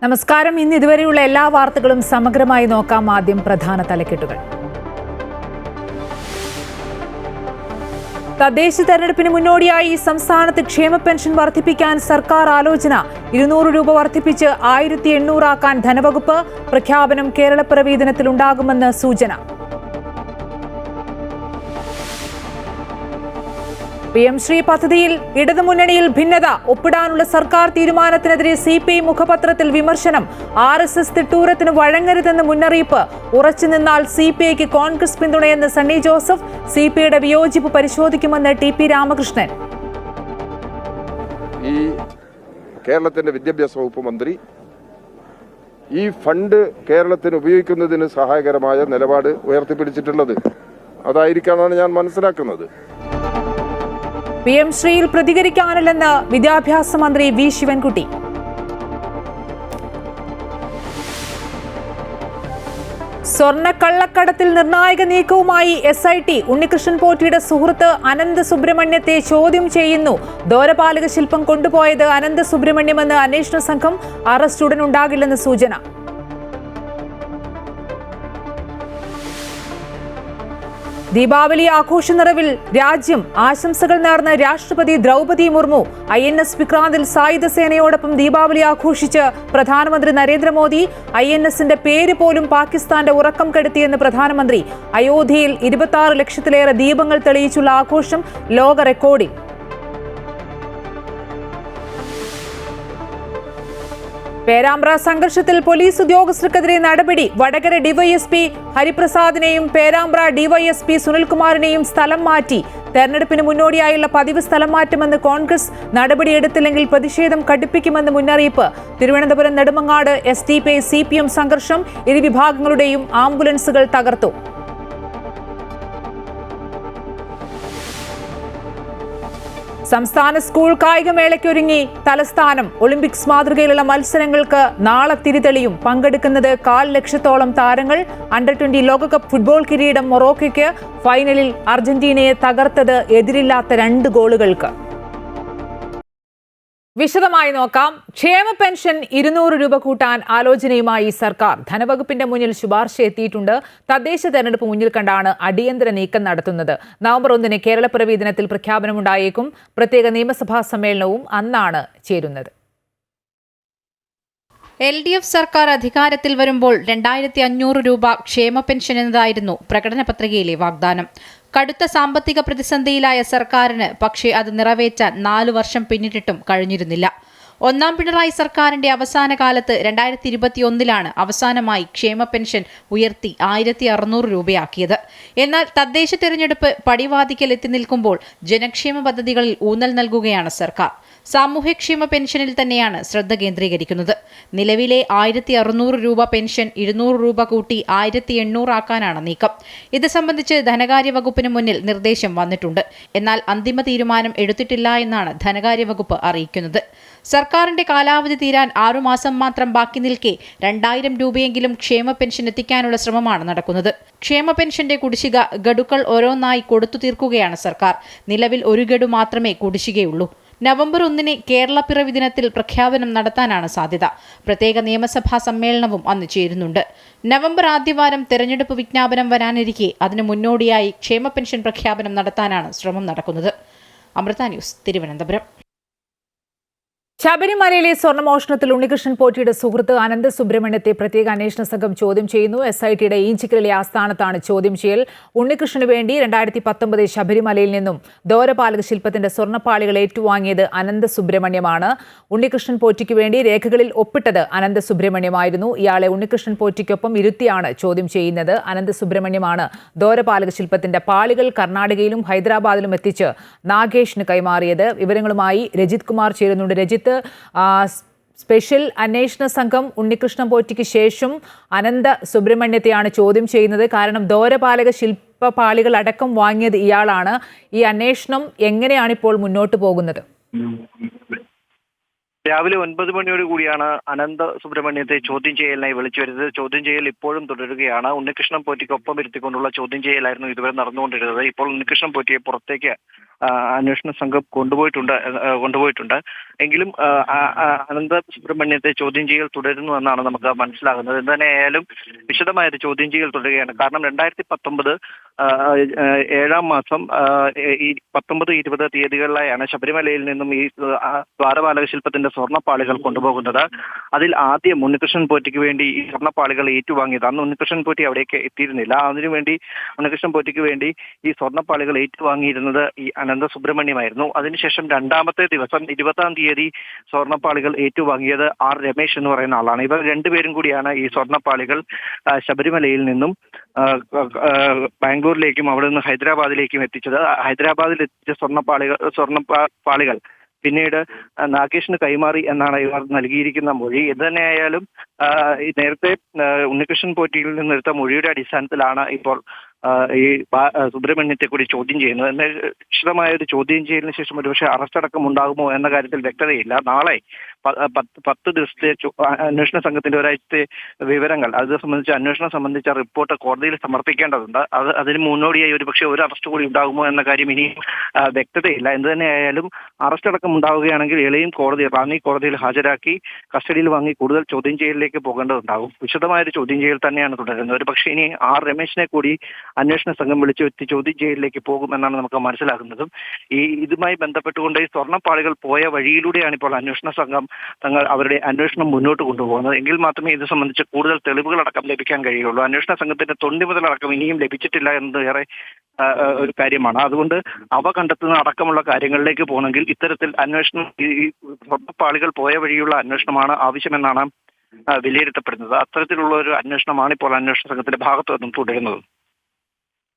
നമസ്കാരം. ഇന്ന് ഇതുവരെയുള്ള എല്ലാ വാർത്തകളും സമഗ്രമായി നോക്കാം. ആദ്യം പ്രധാന തലക്കെട്ടുകൾ. തദ്ദേശ തെരഞ്ഞെടുപ്പിന് മുന്നോടിയായി സംസ്ഥാനത്ത് ക്ഷേമ പെൻഷൻ വർദ്ധിപ്പിക്കാൻ സർക്കാർ ആലോചന. 200 രൂപ വർദ്ധിപ്പിച്ച് 1800 ആക്കാൻ ധനവകുപ്പ്. പ്രഖ്യാപനം കേരളപ്പിറവി ദിനത്തിലുണ്ടാകുമെന്ന് സൂചന. PM ശ്രീ പദ്ധതിയിൽ ഇടതുമുന്നണിയിൽ ഭിന്നത. ഒപ്പിടാനുള്ള സർക്കാർ തീരുമാനത്തിനെതിരെ CPI മുഖപത്രത്തിൽ വിമർശനം. RSS തിട്ടൂരത്തിന് വഴങ്ങരുതെന്ന് മുന്നറിയിപ്പ്. ഉറച്ചുനിന്നാൽ CPIക്ക് കോൺഗ്രസ് പിന്തുണയെന്ന് സണ്ണി ജോസഫ്. CPIയുടെ വിയോജിപ്പ് പരിശോധിക്കുമെന്ന് TP രാമകൃഷ്ണൻ. ഈ കേരളത്തിന്റെ വിദ്യാഭ്യാസ വകുപ്പ് മന്ത്രി ഈ ഫണ്ട് കേരളത്തിന് ഉപയോഗിക്കുന്നതിന് സഹായകരമായ നിലപാട് ഉയർത്തിപ്പിടിച്ചിട്ടുള്ളത് അതായിരിക്കാമെന്നാണ് ഞാൻ മനസ്സിലാക്കുന്നത്. PM ശ്രീയിൽ പ്രതികരിക്കാനില്ലെന്ന് വിദ്യാഭ്യാസ മന്ത്രി V ശിവൻകുട്ടി. സ്വർണ്ണക്കള്ളക്കടത്തിൽ നിർണായക നീക്കവുമായി SIT. ഉണ്ണികൃഷ്ണൻ പോറ്റിയുടെ സുഹൃത്ത് അനന്ത സുബ്രഹ്മണ്യത്തെ ചോദ്യം ചെയ്യുന്നു. ദ്വാരപാലക ശില്പം കൊണ്ടുപോയത് അനന്ത സുബ്രഹ്മണ്യമെന്ന് അന്വേഷണ സംഘം. അറസ്റ്റ് ഉടൻ ഉണ്ടാകില്ലെന്ന് സൂചന. ദീപാവലി ആഘോഷ നിറവിൽ രാജ്യം. ആശംസകൾ നേർന്ന് രാഷ്ട്രപതി ദ്രൗപദി മുർമു. INS വിക്രാന്തിൽ സായുധ സേനയോടൊപ്പം ദീപാവലി ആഘോഷിച്ച് പ്രധാനമന്ത്രി നരേന്ദ്രമോദി. INSന്റെ പേര് പോലും പാകിസ്ഥാന്റെ ഉറക്കം കെടുത്തിയെന്ന് പ്രധാനമന്ത്രി. അയോധ്യയിൽ 26 ലക്ഷത്തിലേറെ ദീപങ്ങൾ തെളിയിച്ചുള്ള ആഘോഷം ലോക റെക്കോർഡിൽ. പേരാമ്പ്ര സംഘർഷത്തിൽ പോലീസ് ഉദ്യോഗസ്ഥർക്കെതിരെ നടപടി. വടകര ഡിവൈഎസ്പി ഹരിപ്രസാദിനെയും പേരാമ്പ്ര ഡിവൈഎസ്പി സുനിൽകുമാറിനെയും സ്ഥലം മാറ്റി. തെരഞ്ഞെടുപ്പിന് മുന്നോടിയായുള്ള പതിവ് സ്ഥലം മാറ്റുമെന്ന് കോൺഗ്രസ്. നടപടിയെടുത്തില്ലെങ്കിൽ പ്രതിഷേധം കടുപ്പിക്കുമെന്ന് മുന്നറിയിപ്പ്. തിരുവനന്തപുരം നെടുമങ്ങാട് SDPI CPM സംഘർഷം. ഇരുവിഭാഗങ്ങളുടെയും ആംബുലൻസുകൾ തകർത്തു. സംസ്ഥാന സ്കൂൾ കായികമേളയ്ക്കൊരുങ്ങി തലസ്ഥാനം. ഒളിമ്പിക്സ് മാതൃകയിലുള്ള മത്സരങ്ങൾക്ക് നാളെ തിരിതെളിയും. പങ്കെടുക്കുന്നത് 1.25 ലക്ഷത്തോളം താരങ്ങൾ. അണ്ടർ-20 ലോകകപ്പ് ഫുട്ബോൾ കിരീടം മൊറോക്കോയ്ക്ക്. ഫൈനലിൽ അർജന്റീനയെ തകർത്തത് എതിരില്ലാത്ത 2 ഗോളുകൾക്ക്. വിശദമായി നോക്കാം. ക്ഷേമ പെൻഷൻ 200 രൂപ കൂട്ടാൻ ആലോചനയുമായി സർക്കാർ. ധനവകുപ്പിന്റെ മുന്നിൽ ശുപാർശ എത്തിയിട്ടുണ്ട്. തദ്ദേശ തെരഞ്ഞെടുപ്പ് മുന്നിൽ കണ്ടാണ് അടിയന്തര നീക്കം നടത്തുന്നത്. നവംബർ 1 കേരളപ്പിറവി ദിനത്തിൽ പ്രഖ്യാപനമുണ്ടായേക്കും. പ്രത്യേക നിയമസഭാ സമ്മേളനവും അന്നാണ് ചേരുന്നത്. LDF സർക്കാർ അധികാരത്തിൽ വരുമ്പോൾ 2500 രൂപ ക്ഷേമ പെൻഷൻ എന്നതായിരുന്നു പ്രകടന പത്രികയിലെ വാഗ്ദാനം. കടുത്ത സാമ്പത്തിക പ്രതിസന്ധിയിലായ സർക്കാരിന് പക്ഷേ അത് നിറവേറ്റാൻ 4 വർഷം പിന്നിട്ടിട്ടും കഴിഞ്ഞിരുന്നില്ല. ഒന്നാം പിണറായി സർക്കാരിന്റെ അവസാന കാലത്ത് 2021 അവസാനമായി ക്ഷേമ പെൻഷൻ ഉയർത്തി 1600 രൂപയാക്കിയത്. എന്നാൽ തദ്ദേശ തെരഞ്ഞെടുപ്പ് പടിവാതിക്കൽ എത്തി നിൽക്കുമ്പോൾ ജനക്ഷേമ പദ്ധതികളിൽ ഊന്നൽ നൽകുകയാണ് സർക്കാർ. സാമൂഹ്യക്ഷേമ പെൻഷനിൽ തന്നെയാണ് ശ്രദ്ധ കേന്ദ്രീകരിക്കുന്നത്. നിലവിലെ 1600 രൂപ പെൻഷൻ 200 രൂപ കൂട്ടി 1800 ആക്കാനാണ് നീക്കം. ഇത് സംബന്ധിച്ച് ധനകാര്യ വകുപ്പിന് മുന്നിൽ നിർദ്ദേശം വന്നിട്ടുണ്ട്. എന്നാൽ അന്തിമ തീരുമാനം എടുത്തിട്ടില്ല എന്നാണ് ധനകാര്യ വകുപ്പ് അറിയിക്കുന്നത്. സർക്കാരിന്റെ കാലാവധി തീരാൻ 6 മാസം മാത്രം ബാക്കി നിൽക്കെ 2000 രൂപയെങ്കിലും ക്ഷേമ പെൻഷൻ എത്തിക്കാനുള്ള ശ്രമമാണ് നടക്കുന്നത്. ക്ഷേമ പെൻഷന്റെ കുടിശ്ശിക ഗഡുക്കൾ ഓരോന്നായി കൊടുത്തു തീർക്കുകയാണ് സർക്കാർ. നിലവിൽ ഒരു ഗഡു മാത്രമേ കുടിശ്ശികയുള്ളൂ. നവംബർ 1 കേരളപ്പിറവി ദിനത്തിൽ പ്രഖ്യാപനം നടത്താനാണ് സാധ്യത. പ്രത്യേക നിയമസഭാ സമ്മേളനവും അന്ന് ചേരുന്നുണ്ട്. നവംബർ ആദ്യവാരം തെരഞ്ഞെടുപ്പ് വിജ്ഞാപനം വരാനിരിക്കെ അതിന് മുന്നോടിയായി ക്ഷേമ പെൻഷൻ പ്രഖ്യാപനം നടത്താനാണ് ശ്രമം നടക്കുന്നത്. അമൃത ന്യൂസ്, തിരുവനന്തപുരം. ശബരിമലയിലെ സ്വർണ്ണമോഷണത്തിൽ ഉണ്ണികൃഷ്ണൻ പോറ്റിയുടെ സുഹൃത്ത് അനന്ത സുബ്രഹ്മണ്യത്തെ പ്രത്യേക അന്വേഷണ സംഘം ചോദ്യം ചെയ്യുന്നു. SITയുടെ ഈഞ്ചിക്കലിലെ ആസ്ഥാനത്താണ് ചോദ്യം ചെയ്യൽ. ഉണ്ണികൃഷ്ണന് വേണ്ടി 2019 ശബരിമലയിൽ നിന്നും ദ്വാരപാലക ശില്പത്തിന്റെ സ്വർണ്ണപ്പാളികൾ ഏറ്റുവാങ്ങിയത് അനന്ത സുബ്രഹ്മണ്യമാണ്. ഉണ്ണികൃഷ്ണൻ പോറ്റിക്ക് വേണ്ടി രേഖകളിൽ ഒപ്പിട്ടത് അനന്ത സുബ്രഹ്മണ്യമായിരുന്നു. ഇയാളെ ഉണ്ണികൃഷ്ണൻ പോറ്റിക്കൊപ്പം ഇരുത്തിയാണ് ചോദ്യം ചെയ്യുന്നത്. അനന്ത സുബ്രഹ്മണ്യമാണ് ദ്വാരപാലക ശില്പത്തിന്റെ പാളികൾ കർണാടകയിലും ഹൈദരാബാദിലും എത്തിച്ച് നാഗേഷിന് കൈമാറിയത്. വിവരങ്ങളുമായി രജിത് കുമാർ ചേരുന്നുണ്ട്. രജിത്ത്, സ്പെഷ്യൽ അന്വേഷണ സംഘം ഉണ്ണികൃഷ്ണൻ പോറ്റിക്ക് ശേഷം അനന്ത സുബ്രഹ്മണ്യത്തെയാണ് ചോദ്യം ചെയ്യുന്നത്. കാരണം ദ്വാരപാലക ശില്പപാളികൾ അടക്കം വാങ്ങിയത് ഇയാളാണ്. ഈ അന്വേഷണം എങ്ങനെയാണ് ഇപ്പോൾ മുന്നോട്ട് പോകുന്നത്? രാവിലെ 9 മണിയോട് കൂടിയാണ് അനന്ത സുബ്രഹ്മണ്യത്തെ ചോദ്യം ചെയ്യലിനായി വിളിച്ചു വരുന്നത്. ചോദ്യം ചെയ്യൽ ഇപ്പോഴും തുടരുകയാണ്. ഉണ്ണികൃഷ്ണൻ പോറ്റിക്കൊപ്പം ഇരുത്തിക്കൊണ്ടുള്ള ചോദ്യം ചെയ്യലായിരുന്നു ഇതുവരെ നടന്നുകൊണ്ടിരുന്നത്. ഇപ്പോൾ ഉണ്ണികൃഷ്ണൻ പോറ്റിയെ പുറത്തേക്ക് അന്വേഷണ സംഘം കൊണ്ടുപോയിട്ടുണ്ട്. എങ്കിലും അനന്ത സുബ്രഹ്മണ്യത്തെ ചോദ്യം ചെയ്യൽ തുടരുന്നു എന്നാണ് നമുക്ക് മനസ്സിലാകുന്നത്. എന്ത് തന്നെയായാലും വിശദമായൊരു ചോദ്യം ചെയ്യൽ തുടരുകയാണ്. കാരണം 2019 7-ാം മാസം ഈ 19-20 തീയതികളിലായാണ് ശബരിമലയിൽ നിന്നും ഈ ദ്വാരപാലക ശില്പത്തിന്റെ സ്വർണ്ണപ്പാളികൾ കൊണ്ടുപോകുന്നത്. അതിൽ ആദ്യം ഉണ്ണികൃഷ്ണൻ പോറ്റിക്ക് വേണ്ടി ഈ സ്വർണ്ണപ്പാളികൾ ഏറ്റുവാങ്ങിയത്. അന്ന് ഉണ്ണികൃഷ്ണൻ പോറ്റി അവിടേക്ക് എത്തിയിരുന്നില്ല. അതിനുവേണ്ടി ഉണ്ണികൃഷ്ണൻ പോറ്റിക്ക് വേണ്ടി ഈ സ്വർണ്ണപ്പാളികൾ ഏറ്റുവാങ്ങിയിരുന്നത് ഈ അനന്ത സുബ്രഹ്മണ്യമായിരുന്നു. അതിനുശേഷം 2-ാമത്തെ ദിവസം 20-ാം തീയതി സ്വർണ്ണപ്പാളികൾ ഏറ്റുവാങ്ങിയത് ആർ രമേശ് എന്ന് പറയുന്ന ആളാണ്. ഇവർ രണ്ടുപേരും കൂടിയാണ് ഈ സ്വർണ്ണപ്പാളികൾ ശബരിമലയിൽ നിന്നും ബാംഗ്ലൂരിലേക്കും അവിടെ നിന്ന് ഹൈദരാബാദിലേക്കും എത്തിച്ചത്. ഹൈദരാബാദിൽ എത്തിച്ച സ്വർണ്ണപ്പാളികൾ പിന്നീട് നാഗേഷിന് കൈമാറി എന്നാണ് ഇവർ നൽകിയിരിക്കുന്ന മൊഴി. ഇത് തന്നെയായാലും നേരത്തെ ഉണ്ണികൃഷ്ണൻ പോറ്റിയിൽ നിന്നെടുത്ത മൊഴിയുടെ അടിസ്ഥാനത്തിലാണ് ഇപ്പോൾ ഈ സുബ്രഹ്മണ്യത്തെ കൂടി ചോദ്യം ചെയ്യുന്നത്. എന്നാൽ വിശദമായ ഒരു ചോദ്യം ചെയ്യലിന് ശേഷം ഒരുപക്ഷെ അറസ്റ്റ് അടക്കം ഉണ്ടാകുമോ എന്ന കാര്യത്തിൽ വ്യക്തതയില്ല. നാളെ 10 ദിവസത്തെ അന്വേഷണ സംഘത്തിന്റെ ഒരാഴ്ചത്തെ വിവരങ്ങൾ അത് സംബന്ധിച്ച റിപ്പോർട്ട് കോടതിയിൽ സമർപ്പിക്കേണ്ടതുണ്ട്. അതിന് മുന്നോടിയായി ഒരുപക്ഷെ ഒരു അറസ്റ്റ് കൂടി ഉണ്ടാകുമോ എന്ന കാര്യം ഇനിയും വ്യക്തതയില്ല. എന്ത് തന്നെയായാലും അറസ്റ്റ് അടക്കം ഉണ്ടാവുകയാണെങ്കിൽ എളയും റാന്നി കോടതിയിൽ ഹാജരാക്കി കസ്റ്റഡിയിൽ വാങ്ങി കൂടുതൽ ചോദ്യം ചെയ്യലിലേക്ക് പോകേണ്ടതുണ്ടാകും. വിശദമായൊരു ചോദ്യം ചെയ്യൽ തന്നെയാണ് തുടരുന്നത്. ഒരു പക്ഷേ ഇനി ആർ രമേശിനെ കൂടി അന്വേഷണ സംഘം വിളിച്ചു വരുത്തി ചോദ്യം ചെയ്യലിലേക്ക് പോകുമെന്നാണ് നമുക്ക് മനസ്സിലാകുന്നതും. ഇതുമായി ബന്ധപ്പെട്ടുകൊണ്ട് ഈ സ്വർണ്ണപ്പാളികൾ പോയ വഴിയിലൂടെയാണ് ഇപ്പോൾ അന്വേഷണ സംഘം അവരുടെ അന്വേഷണം മുന്നോട്ട് കൊണ്ടുപോകുന്നത്. എങ്കിൽ മാത്രമേ ഇത് സംബന്ധിച്ച് കൂടുതൽ തെളിവുകളടക്കം ലഭിക്കാൻ കഴിയുള്ളൂ. അന്വേഷണ സംഘത്തിന്റെ തൊണ്ടി മുതലടക്കം ഇനിയും ലഭിച്ചിട്ടില്ല എന്നത് ഏറെ ഒരു കാര്യമാണ്. അതുകൊണ്ട് അവ കണ്ടെത്തുന്ന അടക്കമുള്ള കാര്യങ്ങളിലേക്ക് പോകണമെങ്കിൽ ഇത്തരത്തിൽ അന്വേഷണം ഈ സ്വർണ്ണപ്പാളികൾ പോയ വഴിയുള്ള അന്വേഷണമാണ് ആവശ്യമെന്നാണ് വിലയിരുത്തപ്പെടുന്നത്. അത്തരത്തിലുള്ള ഒരു അന്വേഷണമാണ് ഇപ്പോൾ അന്വേഷണ സംഘത്തിന്റെ ഭാഗത്തു നിന്നും തുടരുന്നത്.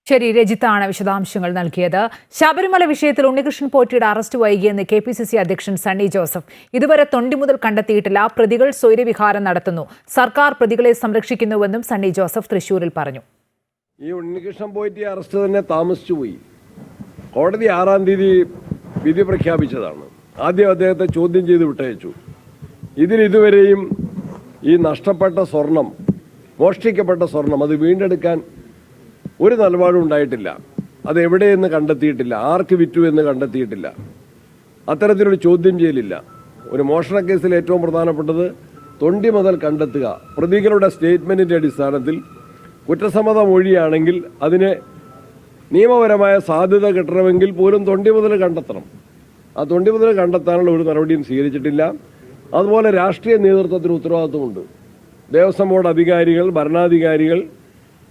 ശരി, രജിത്താണ് വിശദാംശങ്ങൾ നൽകിയത്. ശബരിമല വിഷയത്തിൽ ഉണ്ണികൃഷ്ണൻ പോറ്റിയുടെ അറസ്റ്റ് വൈകിയെന്ന് KPCC അധ്യക്ഷൻ സണ്ണി ജോസഫ്. ഇതുവരെ തൊണ്ടി മുതൽ കണ്ടെത്തിയിട്ടില്ല. പ്രതികൾ സ്വൈരവിഹാരം നടത്തുന്നു. സർക്കാർ പ്രതികളെ സംരക്ഷിക്കുന്നുവെന്നും സണ്ണി ജോസഫ് തൃശൂരിൽ പറഞ്ഞു. ഈ ഉണ്ണികൃഷ്ണൻ പോറ്റി അറസ്റ്റ് തന്നെ താമസിച്ചുപോയി. കോടതി 6-ാം തീയതി വിധി പ്രഖ്യാപിച്ചതാണ്. ആദ്യം അദ്ദേഹത്തെ ചോദ്യം ചെയ്ത് വിട്ടയച്ചു. ഇതുവരെയും ഈ നഷ്ടപ്പെട്ട സ്വർണം, മോഷ്ടിക്കപ്പെട്ട സ്വർണം അത് വീണ്ടെടുക്കാൻ ഒരു നിലപാടും ഉണ്ടായിട്ടില്ല. അത് എവിടെയെന്ന് കണ്ടെത്തിയിട്ടില്ല, ആർക്ക് വിറ്റു എന്ന് കണ്ടെത്തിയിട്ടില്ല. അത്തരത്തിലൊരു ചോദ്യം ചെയ്യലില്ല. ഒരു മോഷണ കേസിൽ ഏറ്റവും പ്രധാനപ്പെട്ടത് തൊണ്ടി മുതൽ കണ്ടെത്തുക. പ്രതികളുടെ സ്റ്റേറ്റ്മെന്റിന്റെ അടിസ്ഥാനത്തിൽ കുറ്റസമ്മത മൊഴിയാണെങ്കിൽ അതിന് നിയമപരമായ സാധ്യത കിട്ടണമെങ്കിൽ പോലും തൊണ്ടി മുതൽ കണ്ടെത്തണം. ആ തൊണ്ടി മുതൽ കണ്ടെത്താനുള്ള ഒരു നടപടിയും സ്വീകരിച്ചിട്ടില്ല. അതുപോലെ രാഷ്ട്രീയ നേതൃത്വത്തിന് ഉത്തരവാദിത്വമുണ്ട്. ദേവസ്വം ബോർഡ് അധികാരികൾ, ഭരണാധികാരികൾ,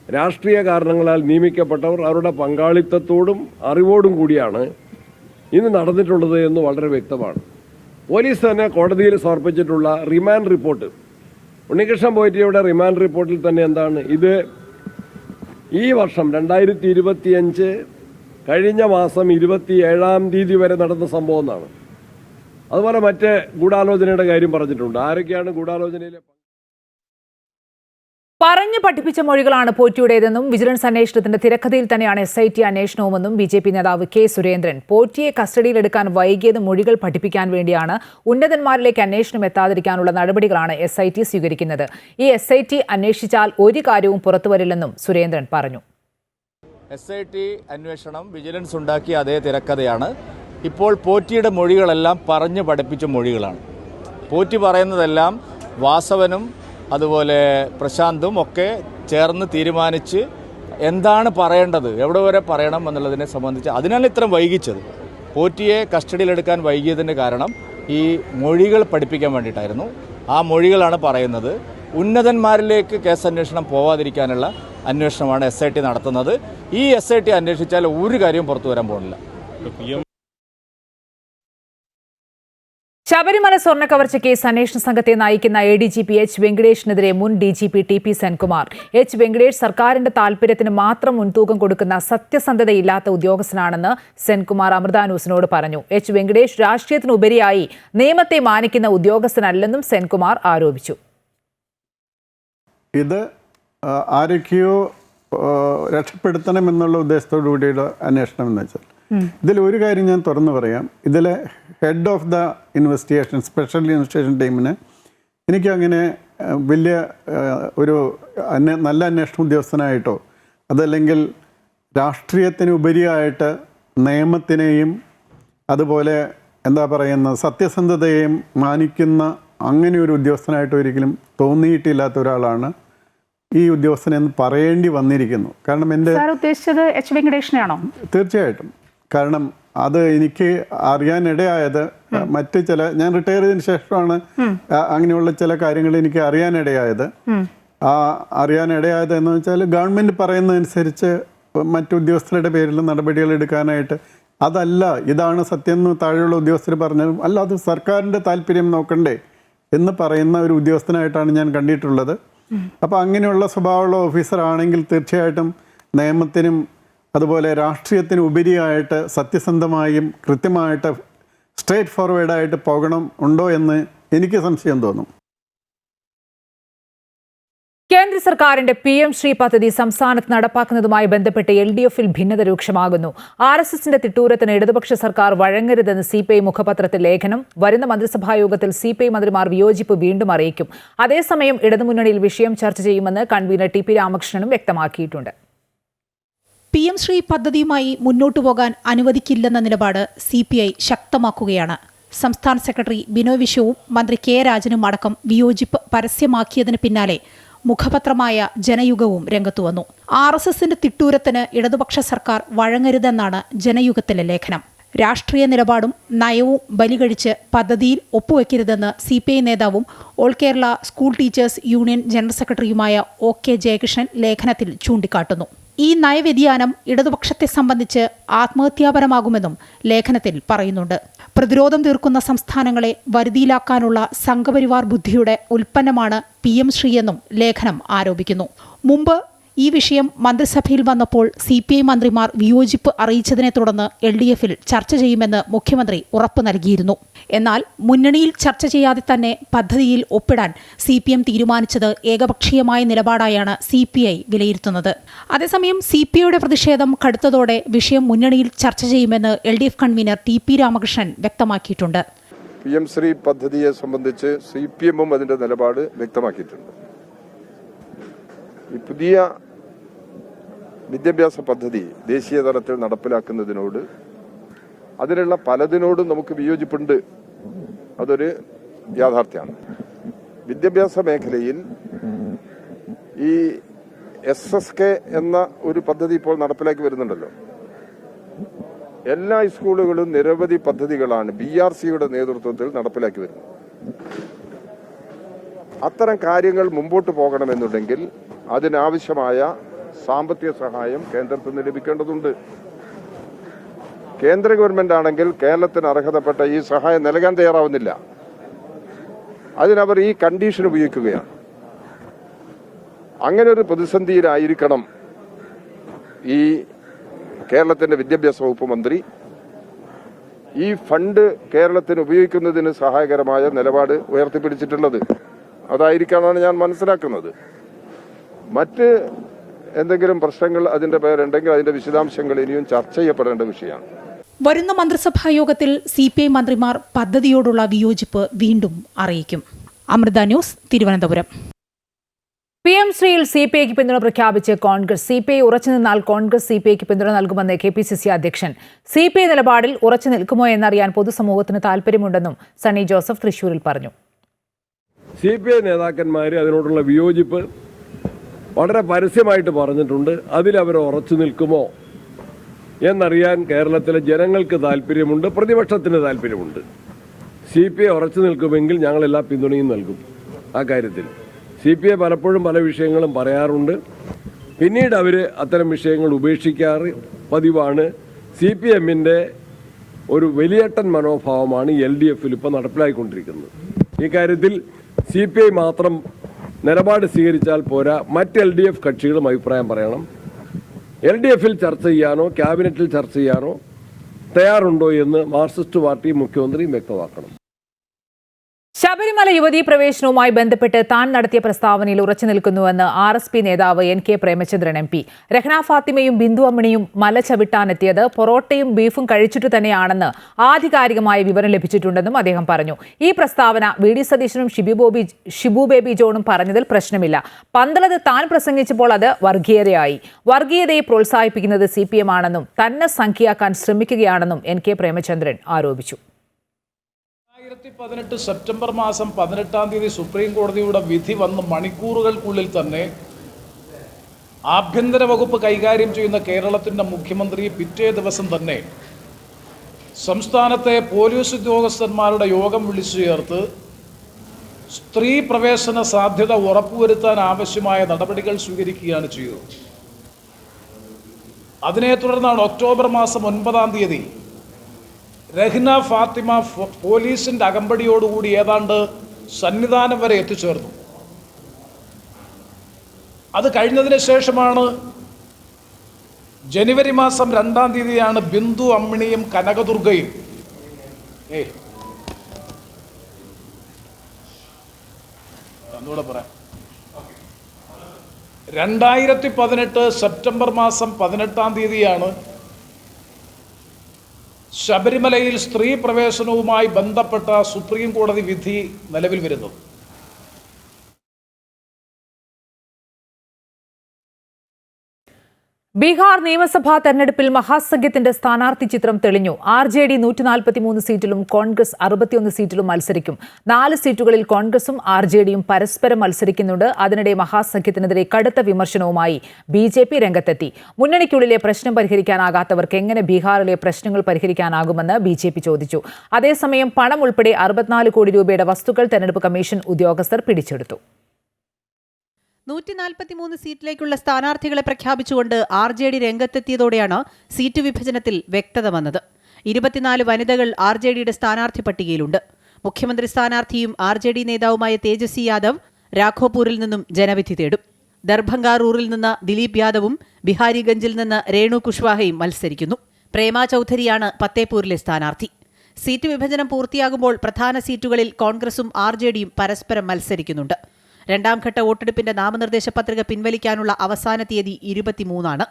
രാഷ്ട്രീയ കാരണങ്ങളാൽ നിയമിക്കപ്പെട്ടവർ അവരുടെ പങ്കാളിത്തത്തോടും അറിവോടും കൂടിയാണ് ഇന്ന് നടന്നിട്ടുള്ളത് എന്ന് വളരെ വ്യക്തമാണ്. പോലീസ് തന്നെ കോടതിയിൽ സമർപ്പിച്ചിട്ടുള്ള റിമാൻഡ് റിപ്പോർട്ട്, ഉണ്ണികൃഷ്ണൻ പോറ്റിയുടെ റിമാൻഡ് റിപ്പോർട്ടിൽ തന്നെ എന്താണ്, ഇത് ഈ വർഷം 2025 കഴിഞ്ഞ മാസം 27-ാം തീയതി വരെ നടന്ന സംഭവം എന്നാണ്. അതുപോലെ മറ്റ് ഗൂഢാലോചനയുടെ കാര്യം പറഞ്ഞിട്ടുണ്ട്. ആരൊക്കെയാണ് ഗൂഢാലോചനയിലെ പറഞ്ഞു പഠിപ്പിച്ച മൊഴികളാണ് പോറ്റിയുടേതെന്നും വിജിലൻസ് അന്വേഷണത്തിന്റെ തിരക്കഥയിൽ തന്നെയാണ് SIT അന്വേഷണവുമെന്നും BJP നേതാവ് K സുരേന്ദ്രൻ. പോറ്റിയെ കസ്റ്റഡിയിലെടുക്കാൻ വൈകിയത് മൊഴികൾ പഠിപ്പിക്കാൻ വേണ്ടിയാണ്. ഉന്നതന്മാരിലേക്ക് അന്വേഷണം എത്താതിരിക്കാനുള്ള നടപടികളാണ് SIT സ്വീകരിക്കുന്നത്. ഈ SIT അന്വേഷിച്ചാൽ ഒരു കാര്യവും പുറത്തുവരില്ലെന്നും സുരേന്ദ്രൻ പറഞ്ഞു. SIT അന്വേഷണം വിജിലൻസ് ഉണ്ടാക്കിയ അതേ തിരക്കഥയാണ്. ഇപ്പോൾ പോറ്റിയുടെ മൊഴികളെല്ലാം പറഞ്ഞു പഠിപ്പിച്ച മൊഴികളാണ്. പോറ്റി പറയുന്നതെല്ലാം വാസവനും അതുപോലെ പ്രശാന്തും ഒക്കെ ചേർന്ന് തീരുമാനിച്ച് എന്താണ് പറയേണ്ടത്, എവിടെ വരെ പറയണം എന്നുള്ളതിനെ സംബന്ധിച്ച് അതിനാണ് ഇത്രയും വൈകിച്ചത്. പോറ്റിയെ കസ്റ്റഡിയിലെടുക്കാൻ വൈകിയതിൻ്റെ കാരണം ഈ മൊഴികൾ പഠിപ്പിക്കാൻ വേണ്ടിയിട്ടായിരുന്നു. ആ മൊഴികളാണ് പറയുന്നത്. ഉന്നതന്മാരിലേക്ക് കേസ് അന്വേഷണം പോവാതിരിക്കാനുള്ള അന്വേഷണമാണ് SIT നടത്തുന്നത്. ഈ SIT അന്വേഷിച്ചാൽ ഒരു കാര്യവും പുറത്തു വരാൻ പോകുന്നില്ല. ശബരിമല സ്വർണ്ണ കവർച്ച കേസ് അന്വേഷണ സംഘത്തെ നയിക്കുന്ന ADGP H വെങ്കടേഷിനെതിരെ മുൻ DGP TP Senkumar. H Venkatesh സർക്കാരിന്റെ താൽപര്യത്തിന് മാത്രം മുൻതൂക്കം കൊടുക്കുന്ന സത്യസന്ധതയില്ലാത്ത ഉദ്യോഗസ്ഥനാണെന്ന് സെൻകുമാർ അമൃത ന്യൂസിനോട് പറഞ്ഞു. H വെങ്കടേഷ് രാഷ്ട്രീയത്തിനുപരിയായി നിയമത്തെ മാനിക്കുന്ന ഉദ്യോഗസ്ഥനല്ലെന്നും സെൻകുമാർ ആരോപിച്ചു. ഇത് ആരൊക്കെയോ രക്ഷപ്പെടുത്തണമെന്നുള്ള ഉദ്ദേശത്തോടു കൂടിയുള്ള അന്വേഷണം എന്ന് വെച്ചാൽ ഇതിൽ ഒരു കാര്യം ഞാൻ തുറന്നു പറയാം. ഇതിലെ head of the investigation special investigation ടീമിന് എനിക്കങ്ങനെ വലിയ ഒരു നല്ല അന്വേഷണ ഉദ്യോഗസ്ഥനായിട്ടോ അതല്ലെങ്കിൽ രാഷ്ട്രീയത്തിന് ഉപരിയായിട്ട് നിയമത്തിനെയും അതുപോലെ എന്താ പറയുന്ന സത്യസന്ധതയും മാനിക്കുന്ന അങ്ങനെ ഒരു ഉദ്യോഗസ്ഥനായിട്ട് ഒരിക്കലും തോന്നിയിട്ടില്ലാത്ത ഒരാളാണ് ഈ ഉദ്യോഗസ്ഥനെന്ന് പറയേണ്ടി വന്നിരിക്കുന്നു. കാരണം എൻ്റെ ഉദ്ദേശിച്ചത് എച്ച് വെങ്കടേഷിനെയാണോ? തീർച്ചയായിട്ടും. കാരണം അത് എനിക്ക് അറിയാനിടയായത് മറ്റ് ഞാൻ റിട്ടയർ ചെയ്തതിന് ശേഷമാണ് അങ്ങനെയുള്ള ചില കാര്യങ്ങൾ എനിക്ക് അറിയാനിടയായത്. അറിയാനിടയായത് എന്ന് വെച്ചാൽ ഗവൺമെൻറ് പറയുന്നതനുസരിച്ച് മറ്റു ഉദ്യോഗസ്ഥരുടെ പേരിൽ നടപടികൾ എടുക്കാനായിട്ട്, അതല്ല ഇതാണ് സത്യം എന്ന് താഴെയുള്ള ഉദ്യോഗസ്ഥർ പറഞ്ഞാലും അല്ല, അത് സർക്കാരിൻ്റെ താല്പര്യം നോക്കണ്ടേ എന്ന് പറയുന്ന ഒരു ഉദ്യോഗസ്ഥനായിട്ടാണ് ഞാൻ കണ്ടിട്ടുള്ളത്. അപ്പോൾ അങ്ങനെയുള്ള സ്വഭാവമുള്ള ഓഫീസർ ആണെങ്കിൽ തീർച്ചയായിട്ടും നിയമത്തിനും അതുപോലെ രാഷ്ട്രീയത്തിനും ഉപരിയായിട്ട് സത്യസന്ധമായും കൃത്യമായിട്ട് സ്ട്രേറ്റ് ഫോർവേഡായിട്ട് ഉണ്ടോ എന്ന് എനിക്ക് സംശയം തോന്നും. കേന്ദ്ര സർക്കാരിന്റെ PM ശ്രീ പദ്ധതി സംസ്ഥാനത്ത് നടപ്പാക്കുന്നതുമായി ബന്ധപ്പെട്ട് LDF-ൽ ഭിന്നത രൂക്ഷമാകുന്നു. RSSന്റെ തിട്ടൂരത്തിന് ഇടതുപക്ഷ സർക്കാർ വഴങ്ങരുതെന്ന് CPI മുഖപത്രത്തിൽ ലേഖനം. വരുന്ന മന്ത്രിസഭായോഗത്തിൽ CPI മന്ത്രിമാർ വിയോജിപ്പ് വീണ്ടും അറിയിക്കും. അതേസമയം ഇടതുമുന്നണിയിൽ വിഷയം ചർച്ച ചെയ്യുമെന്ന് കൺവീനർ TP രാമകൃഷ്ണനും വ്യക്തമാക്കിയിട്ടുണ്ട്. PM ശ്രീ പദ്ധതിയുമായി മുന്നോട്ടു പോകാൻ അനുവദിക്കില്ലെന്ന നിലപാട് CPI ശക്തമാക്കുകയാണ്. സംസ്ഥാന സെക്രട്ടറി ബിനോയ് വിശ്വവും മന്ത്രി K രാജനും അടക്കം വിയോജിപ്പ് പരസ്യമാക്കിയതിന് പിന്നാലെ മുഖപത്രമായ ജനയുഗവും രംഗത്തു വന്നു. RSSന്റെ തിട്ടൂരത്തിന് ഇടതുപക്ഷ സർക്കാർ വഴങ്ങരുതെന്നാണ് ജനയുഗത്തിലെ ലേഖനം. രാഷ്ട്രീയ നിലപാടും നയവും ബലികഴിച്ച് പദ്ധതിയിൽ ഒപ്പുവെക്കരുതെന്ന് CPI നേതാവും all Kerala school teachers union general സെക്രട്ടറിയുമായ OK ജയകൃഷ്ണൻ ലേഖനത്തിൽ ചൂണ്ടിക്കാട്ടുന്നു. ഈ നയവ്യതിയാനം ഇടതുപക്ഷത്തെ സംബന്ധിച്ച് ആത്മഹത്യാപരമാകുമെന്നും ലേഖനത്തിൽ പറയുന്നുണ്ട്. പ്രതിരോധം തീർക്കുന്ന സംസ്ഥാനങ്ങളെ വരുതിയിലാക്കാനുള്ള സംഘപരിവാർ ബുദ്ധിയുടെ ഉൽപ്പന്നമാണ് PM ശ്രീ എന്നും ലേഖനം ആരോപിക്കുന്നു. മുമ്പ് ഈ വിഷയം മന്ത്രിസഭയിൽ വന്നപ്പോൾ CPI മന്ത്രിമാർ വിയോജിപ്പ് അറിയിച്ചതിനെ തുടർന്ന് LDF-ൽ ചർച്ച ചെയ്യുമെന്ന് മുഖ്യമന്ത്രി ഉറപ്പു നൽകിയിരുന്നു. എന്നാൽ മുന്നണിയിൽ ചർച്ച ചെയ്യാതെ തന്നെ പദ്ധതിയിൽ ഒപ്പിടാൻ CPM തീരുമാനിച്ചത് ഏകപക്ഷീയമായ നിലപാടായാണ് CPI വിലയിരുത്തുന്നത്. അതേസമയം CPIയുടെ പ്രതിഷേധം കടുത്തതോടെ വിഷയം മുന്നണിയിൽ ചർച്ച ചെയ്യുമെന്ന് LDF കൺവീനർ TP രാമകൃഷ്ണൻ വ്യക്തമാക്കിയിട്ടുണ്ട്. PM ശ്രീ പദ്ധതിയെ സംബന്ധിച്ച് CPM-ഉം അതിന്റെ നിലപാട് വ്യക്തമാക്കിയിട്ടുണ്ട്. ഈ പുതിയ വിദ്യാഭ്യാസ പദ്ധതി ദേശീയ തലത്തിൽ നടപ്പിലാക്കുന്നതിനോട് അതിലുള്ള പലതിനോടും നമുക്ക് വിയോജിപ്പുണ്ട്. അതൊരു യാഥാർത്ഥ്യമാണ്. വിദ്യാഭ്യാസ മേഖലയിൽ ഈ SSK എന്ന ഒരു പദ്ധതി ഇപ്പോൾ നടപ്പിലാക്കി വരുന്നുണ്ടല്ലോ. എല്ലാ സ്കൂളുകളും നിരവധി പദ്ധതികളാണ് BRCയുടെ നേതൃത്വത്തിൽ നടപ്പിലാക്കി വരുന്നത്. അത്തരം കാര്യങ്ങൾ മുമ്പോട്ട് പോകണമെന്നുണ്ടെങ്കിൽ അതിനാവശ്യമായ സാമ്പത്തിക സഹായം കേന്ദ്രത്തിൽ നിന്ന് ലഭിക്കേണ്ടതുണ്ട്. കേന്ദ്ര ഗവൺമെന്റ് ആണെങ്കിൽ കേരളത്തിന് അർഹതപ്പെട്ട ഈ സഹായം നൽകാൻ തയ്യാറാവുന്നില്ല. അതിനവർ ഈ കണ്ടീഷൻ ഉപയോഗിക്കുകയാണ്. അങ്ങനെ ഒരു പ്രതിസന്ധിയിലായിരിക്കണം ഈ കേരളത്തിന്റെ വിദ്യാഭ്യാസ വകുപ്പ് മന്ത്രി ഈ ഫണ്ട് കേരളത്തിന് ഉപയോഗിക്കുന്നതിന് സഹായകരമായ നിലപാട് ഉയർത്തിപ്പിടിച്ചിട്ടുള്ളത്. അതായിരിക്കാമെന്നാണ് ഞാൻ മനസ്സിലാക്കുന്നത്. മറ്റ് എന്തെങ്കിലും പ്രശ്നങ്ങൾ അതിന്റെ പേരുണ്ടെങ്കിൽ അതിന്റെ വിശദാംശങ്ങൾ ഇനിയും ചർച്ച ചെയ്യപ്പെടേണ്ട വിഷയമാണ്. വരുന്ന മന്ത്രിസഭാ യോഗത്തിൽ CPI മന്ത്രിമാർ പദ്ധതിയോടുള്ള വിയോജിപ്പ് വീണ്ടും അറിയിക്കും. അമൃത ന്യൂസ്, തിരുവനന്തപുരം. PM ശ്രീയിൽ CPIക്ക് പിന്തുണ പ്രഖ്യാപിച്ച് കോൺഗ്രസ്. CPI ഉറച്ചുനിന്നാൽ കോൺഗ്രസ് CPIക്ക് പിന്തുണ നൽകുമെന്ന് KPCC അധ്യക്ഷൻ. CPI നിലപാടിൽ ഉറച്ചു നിൽക്കുമോ എന്നറിയാൻ പൊതുസമൂഹത്തിന് താൽപര്യമുണ്ടെന്നും സണ്ണി ജോസഫ് തൃശൂരിൽ പറഞ്ഞു. CPI നേതാക്കന്മാർ അതിനോടുള്ള വിയോജിപ്പ് വളരെ പരസ്യമായിട്ട് പറഞ്ഞിട്ടുണ്ട്. അതിലവർ ഉറച്ചു നിൽക്കുമോ എന്നറിയാൻ കേരളത്തിലെ ജനങ്ങൾക്ക് താല്പര്യമുണ്ട്, പ്രതിപക്ഷത്തിന് താല്പര്യമുണ്ട്. CPI ഉറച്ചു നിൽക്കുമെങ്കിൽ ഞങ്ങളെല്ലാ പിന്തുണയും നൽകും. ആ കാര്യത്തിൽ CPI പലപ്പോഴും പല വിഷയങ്ങളും പറയാറുണ്ട്. പിന്നീട് അവർ അത്തരം വിഷയങ്ങൾ ഉപേക്ഷിക്കാറ് പതിവാണ്. CPM-ന്റെ ഒരു വലിയേട്ടൻ മനോഭാവമാണ് LDF-ൽ ഇപ്പോൾ നടപ്പിലാക്കിക്കൊണ്ടിരിക്കുന്നത്. ഈ കാര്യത്തിൽ CPI മാത്രം നിലപാട് സ്വീകരിച്ചാൽ പോരാ, മറ്റ് LDF കക്ഷികളും അഭിപ്രായം പറയണം. LDF-ൽ ചർച്ച ചെയ്യാനോ ക്യാബിനറ്റിൽ ചർച്ച ചെയ്യാനോ തയ്യാറുണ്ടോ എന്ന് മാർക്സിസ്റ്റ് പാർട്ടി മുഖ്യമന്ത്രിയും വ്യക്തമാക്കണം. ശബരിമല യുവതീ പ്രവേശനവുമായി ബന്ധപ്പെട്ട് താൻ നടത്തിയ പ്രസ്താവനയിൽ ഉറച്ചു നിൽക്കുന്നുവെന്ന് RSP നേതാവ് NK പ്രേമചന്ദ്രൻ MP. രഹ്ന ഫാത്തിമയും ബിന്ദു അമ്മിണിയും മല ചവിട്ടാനെത്തിയത് പൊറോട്ടയും ബീഫും കഴിച്ചിട്ട് തന്നെയാണെന്ന് ആധികാരികമായ വിവരം ലഭിച്ചിട്ടുണ്ടെന്നും അദ്ദേഹം പറഞ്ഞു. ഈ പ്രസ്താവന VD സതീശനും ഷിബു ബേബി ജോണും പറഞ്ഞതിൽ പ്രശ്നമില്ല. പന്തളത്ത് താൻ പ്രസംഗിച്ചപ്പോൾ അത് വർഗീയതയായി. വർഗീയതയെ പ്രോത്സാഹിപ്പിക്കുന്നത് CPM ആണെന്നും തന്നെ സംഖ്യയാക്കാൻ ശ്രമിക്കുകയാണെന്നും NK പ്രേമചന്ദ്രൻ ആരോപിച്ചു. 2018 സെപ്റ്റംബർ മാസം 18-ാം തീയതി സുപ്രീം കോടതിയുടെ വിധി വന്ന് മണിക്കൂറുകൾക്കുള്ളിൽ തന്നെ ആഭ്യന്തര വകുപ്പ് കൈകാര്യം ചെയ്യുന്ന കേരളത്തിൻ്റെ മുഖ്യമന്ത്രി പിറ്റേ ദിവസം തന്നെ സംസ്ഥാനത്തെ പോലീസ് ഉദ്യോഗസ്ഥന്മാരുടെ യോഗം വിളിച്ചു ചേർത്ത് സ്ത്രീ പ്രവേശന സാധ്യത ഉറപ്പുവരുത്താൻ ആവശ്യമായ നടപടികൾ സ്വീകരിക്കുകയാണ് ചെയ്തത്. അതിനെ തുടർന്നാണ് ഒക്ടോബർ മാസം 9-ാം തീയതി രഹ്ന ഫാത്തിമ പോലീസിൻ്റെ അകമ്പടിയോടുകൂടി ഏതാണ്ട് സന്നിധാനം വരെ എത്തിച്ചേർന്നു. അത് കഴിഞ്ഞതിന് ശേഷമാണ് ജനുവരി മാസം 2-ാം തീയതിയാണ് ബിന്ദു അമ്മിണിയും കനകദുർഗയും ഒന്നുകൂടെ പറയാം 2018 സെപ്റ്റംബർ മാസം 18-ാം തീയതിയാണ് ശബരിമലയിൽ സ്ത്രീ പ്രവേശനവുമായി ബന്ധപ്പെട്ട സുപ്രീം കോടതി വിധി നിലവിൽ വരുന്നത്. ബീഹാർ നിയമസഭാ തെരഞ്ഞെടുപ്പിൽ മഹാസഖ്യത്തിന്റെ സ്ഥാനാർത്ഥി ചിത്രം തെളിഞ്ഞു. RJD 143 സീറ്റിലും കോൺഗ്രസ് 61 സീറ്റിലും മത്സരിക്കും. 4 സീറ്റുകളിൽ കോൺഗ്രസും RJDയും പരസ്പരം മത്സരിക്കുന്നുണ്ട്. അതിനിടെ മഹാസഖ്യത്തിനെതിരെ കടുത്ത വിമർശനവുമായി BJP രംഗത്തെത്തി. മുന്നണിക്കുള്ളിലെ പ്രശ്നം പരിഹരിക്കാനാകാത്തവർക്ക് എങ്ങനെ ബീഹാറിലെ പ്രശ്നങ്ങൾ പരിഹരിക്കാനാകുമെന്ന് BJP ചോദിച്ചു. അതേസമയം പണം ഉൾപ്പെടെ 64 കോടി രൂപയുടെ വസ്തുക്കൾ തെരഞ്ഞെടുപ്പ് കമ്മീഷൻ ഉദ്യോഗസ്ഥർ പിടിച്ചെടുത്തു. 143 സീറ്റിലേക്കുള്ള സ്ഥാനാർത്ഥികളെ പ്രഖ്യാപിച്ചുകൊണ്ട് RJD രംഗത്തെത്തിയതോടെയാണ് സീറ്റ് വിഭജനത്തിൽ വ്യക്തത വന്നത്. 24 വനിതകൾ RJDയുടെ സ്ഥാനാർത്ഥി പട്ടികയിലുണ്ട്. മുഖ്യമന്ത്രി സ്ഥാനാർത്ഥിയും RJD നേതാവുമായ തേജസ്വി യാദവ് രാഘോപൂരിൽ നിന്നും ജനവിധി തേടും. ദർഭംഗ റൂറിൽ നിന്ന് ദിലീപ് യാദവും ബിഹാരിഗഞ്ചിൽ നിന്ന് രേണു കുഷ്വാഹയും മത്സരിക്കുന്നു. പ്രേമ ചൌധരിയാണ് ഫത്തേപൂരിലെ സ്ഥാനാർത്ഥി. സീറ്റ് വിഭജനം പൂർത്തിയാകുമ്പോൾ പ്രധാന സീറ്റുകളിൽ കോൺഗ്രസും RJDയും പരസ്പരം മത്സരിക്കുന്നുണ്ട്. 2ാം ഘട്ട വോട്ടെടുപ്പിന്റെ നാമനിർദ്ദേശ പത്രിക പിൻവലിക്കാനുള്ള അവസാന തീയതി 23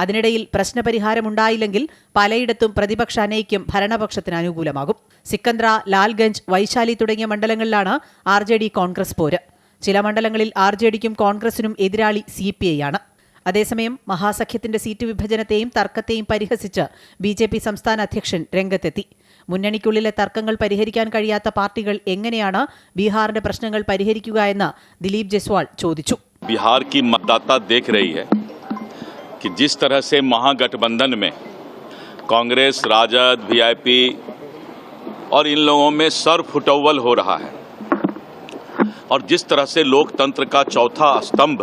അതിനിടയിൽ പ്രശ്നപരിഹാരമുണ്ടായില്ലെങ്കിൽ പലയിടത്തും പ്രതിപക്ഷ അനൈക്യം ഭരണപക്ഷത്തിന് അനുകൂലമാകും. സിക്കന്ദ്ര, ലാൽഗഞ്ച്, വൈശാലി തുടങ്ങിയ മണ്ഡലങ്ങളിലാണ് RJD കോൺഗ്രസ് പോര്. ചില മണ്ഡലങ്ങളിൽ RJDക്കും കോൺഗ്രസിനും എതിരാളി CPI ആണ്. അതേസമയം മഹാസഖ്യത്തിന്റെ സീറ്റ് വിഭജനത്തെയും തർക്കത്തെയും പരിഹസിച്ച് BJP സംസ്ഥാന അധ്യക്ഷൻ രംഗത്തെത്തി. മുന്നണിക്കുള്ളിലെ തർക്കങ്ങൾ പരിഹരിക്കാൻ കഴിയാത്ത പാർട്ടികൾ എങ്ങനെയാണ് ബീഹാറിന്റെ പ്രശ്നങ്ങൾ പരിഹരിക്കുക എന്ന് ദിലീപ് ജയ്സ്വാൾ ചോദിച്ചു. बिहार की मतदाता देख रही है कि जिस तरह से महागठबंधन में कांग्रेस, राजद, VIP और इन लोगों में सर फुटौवल हो रहा है और जिस तरह से लोकतंत्र का चौथा स्तंभ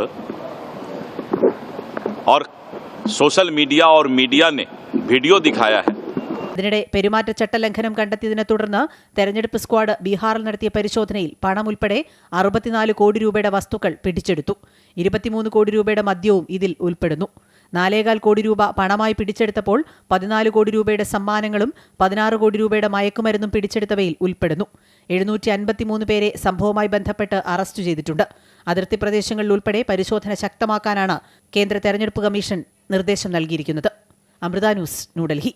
और सोशल मीडिया और मीडिया ने वीडियो दिखाया है. അതിനിടെ പെരുമാറ്റച്ചട്ട ലംഘനം കണ്ടെത്തിയതിനെ തുടർന്ന് തെരഞ്ഞെടുപ്പ് സ്ക്വാഡ് ബീഹാറിൽ നടത്തിയ പരിശോധനയിൽ പണം ഉൾപ്പെടെ 64 കോടി രൂപയുടെ വസ്തുക്കൾ പിടിച്ചെടുത്തു. 23 കോടി രൂപയുടെ മദ്യവും ഇതിൽ ഉൾപ്പെടുന്നു. 4.25 കോടി രൂപ പണമായി പിടിച്ചെടുത്തപ്പോൾ 14 കോടി രൂപയുടെ സമ്മാനങ്ങളും 16 കോടി രൂപയുടെ മയക്കുമരുന്നും പിടിച്ചെടുത്തവയിൽ ഉൾപ്പെടുന്നു. 753 പേരെ സംഭവവുമായി ബന്ധപ്പെട്ട് അറസ്റ്റ് ചെയ്തിട്ടുണ്ട്. അതിർത്തി പ്രദേശങ്ങളിൽ ഉൾപ്പെടെ പരിശോധന ശക്തമാക്കാനാണ് കേന്ദ്ര തെരഞ്ഞെടുപ്പ് കമ്മീഷൻ നിർദ്ദേശം നൽകിയിരിക്കുന്നത്. അമൃത ന്യൂസ്, ന്യൂഡൽഹി.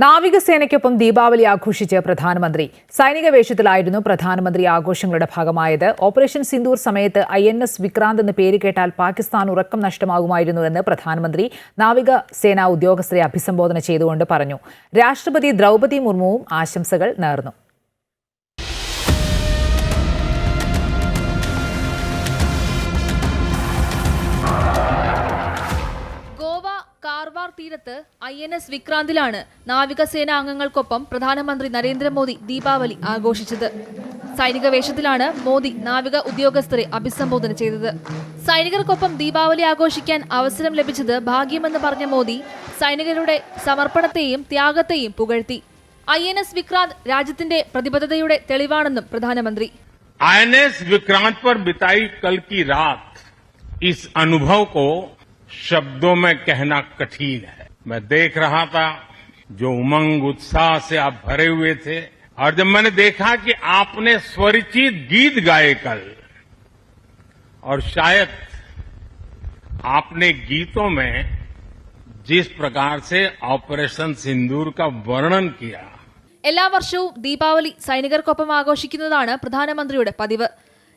നാവികസേനയ്ക്കൊപ്പം ദീപാവലി ആഘോഷിച്ച് പ്രധാനമന്ത്രി. സൈനിക വേഷത്തിലായിരുന്നു പ്രധാനമന്ത്രി ആഘോഷങ്ങളുടെ ഭാഗമായത്. ഓപ്പറേഷൻ സിന്ദൂർ സമയത്ത് INS വിക്രാന്ത് എന്ന് പേര് കേട്ടാൽ പാകിസ്ഥാൻ ഉറക്കം നഷ്ടമാകുമായിരുന്നുവെന്ന് പ്രധാനമന്ത്രി നാവികസേനാ ഉദ്യോഗസ്ഥരെ അഭിസംബോധന ചെയ്തുകൊണ്ട് പറഞ്ഞു. രാഷ്ട്രപതി ദ്രൗപദി മുർമുവും ആശംസകൾ നേർന്നു. കാർവാർ തീരത്ത് INS വിക്രാന്തിലാണ് നാവികസേനാ അംഗങ്ങൾക്കൊപ്പം പ്രധാനമന്ത്രി നരേന്ദ്രമോദി ദീപാവലി ആഘോഷിച്ചത്. സൈനിക വേഷത്തിലാണ് മോദി നാവിക ഉദ്യോഗസ്ഥരെ അഭിസംബോധന ചെയ്തത്. സൈനികർക്കൊപ്പം ദീപാവലി ആഘോഷിക്കാൻ അവസരം ലഭിച്ചത് ഭാഗ്യമെന്ന് പറഞ്ഞ മോദി സൈനികരുടെ സമർപ്പണത്തെയും ത്യാഗത്തെയും പുകഴ്ത്തി. INS വിക്രാന്ത് രാജ്യത്തിന്റെ പ്രതിബദ്ധതയുടെ തെളിവാണെന്നും പ്രധാനമന്ത്രി. INS विक्रांत पर बिताई कल की रात इस अनुभव को शब्दों में कहना कठिन है. मैं देख रहा था जो उमंग उत्साह से आप भरे हुए थे और जब मैंने देखा कि आपने स्वरचित गीत गाए कल और शायद आपने गीतों में जिस प्रकार से ऑपरेशन सिंदूर का वर्णन किया. എല്ലാ വർഷവും ദീപാവലി സൈനികർക്കൊപ്പം ആഘോഷിക്കുന്നതാണ് പ്രധാനമന്ത്രിയുടെ പതിവ്.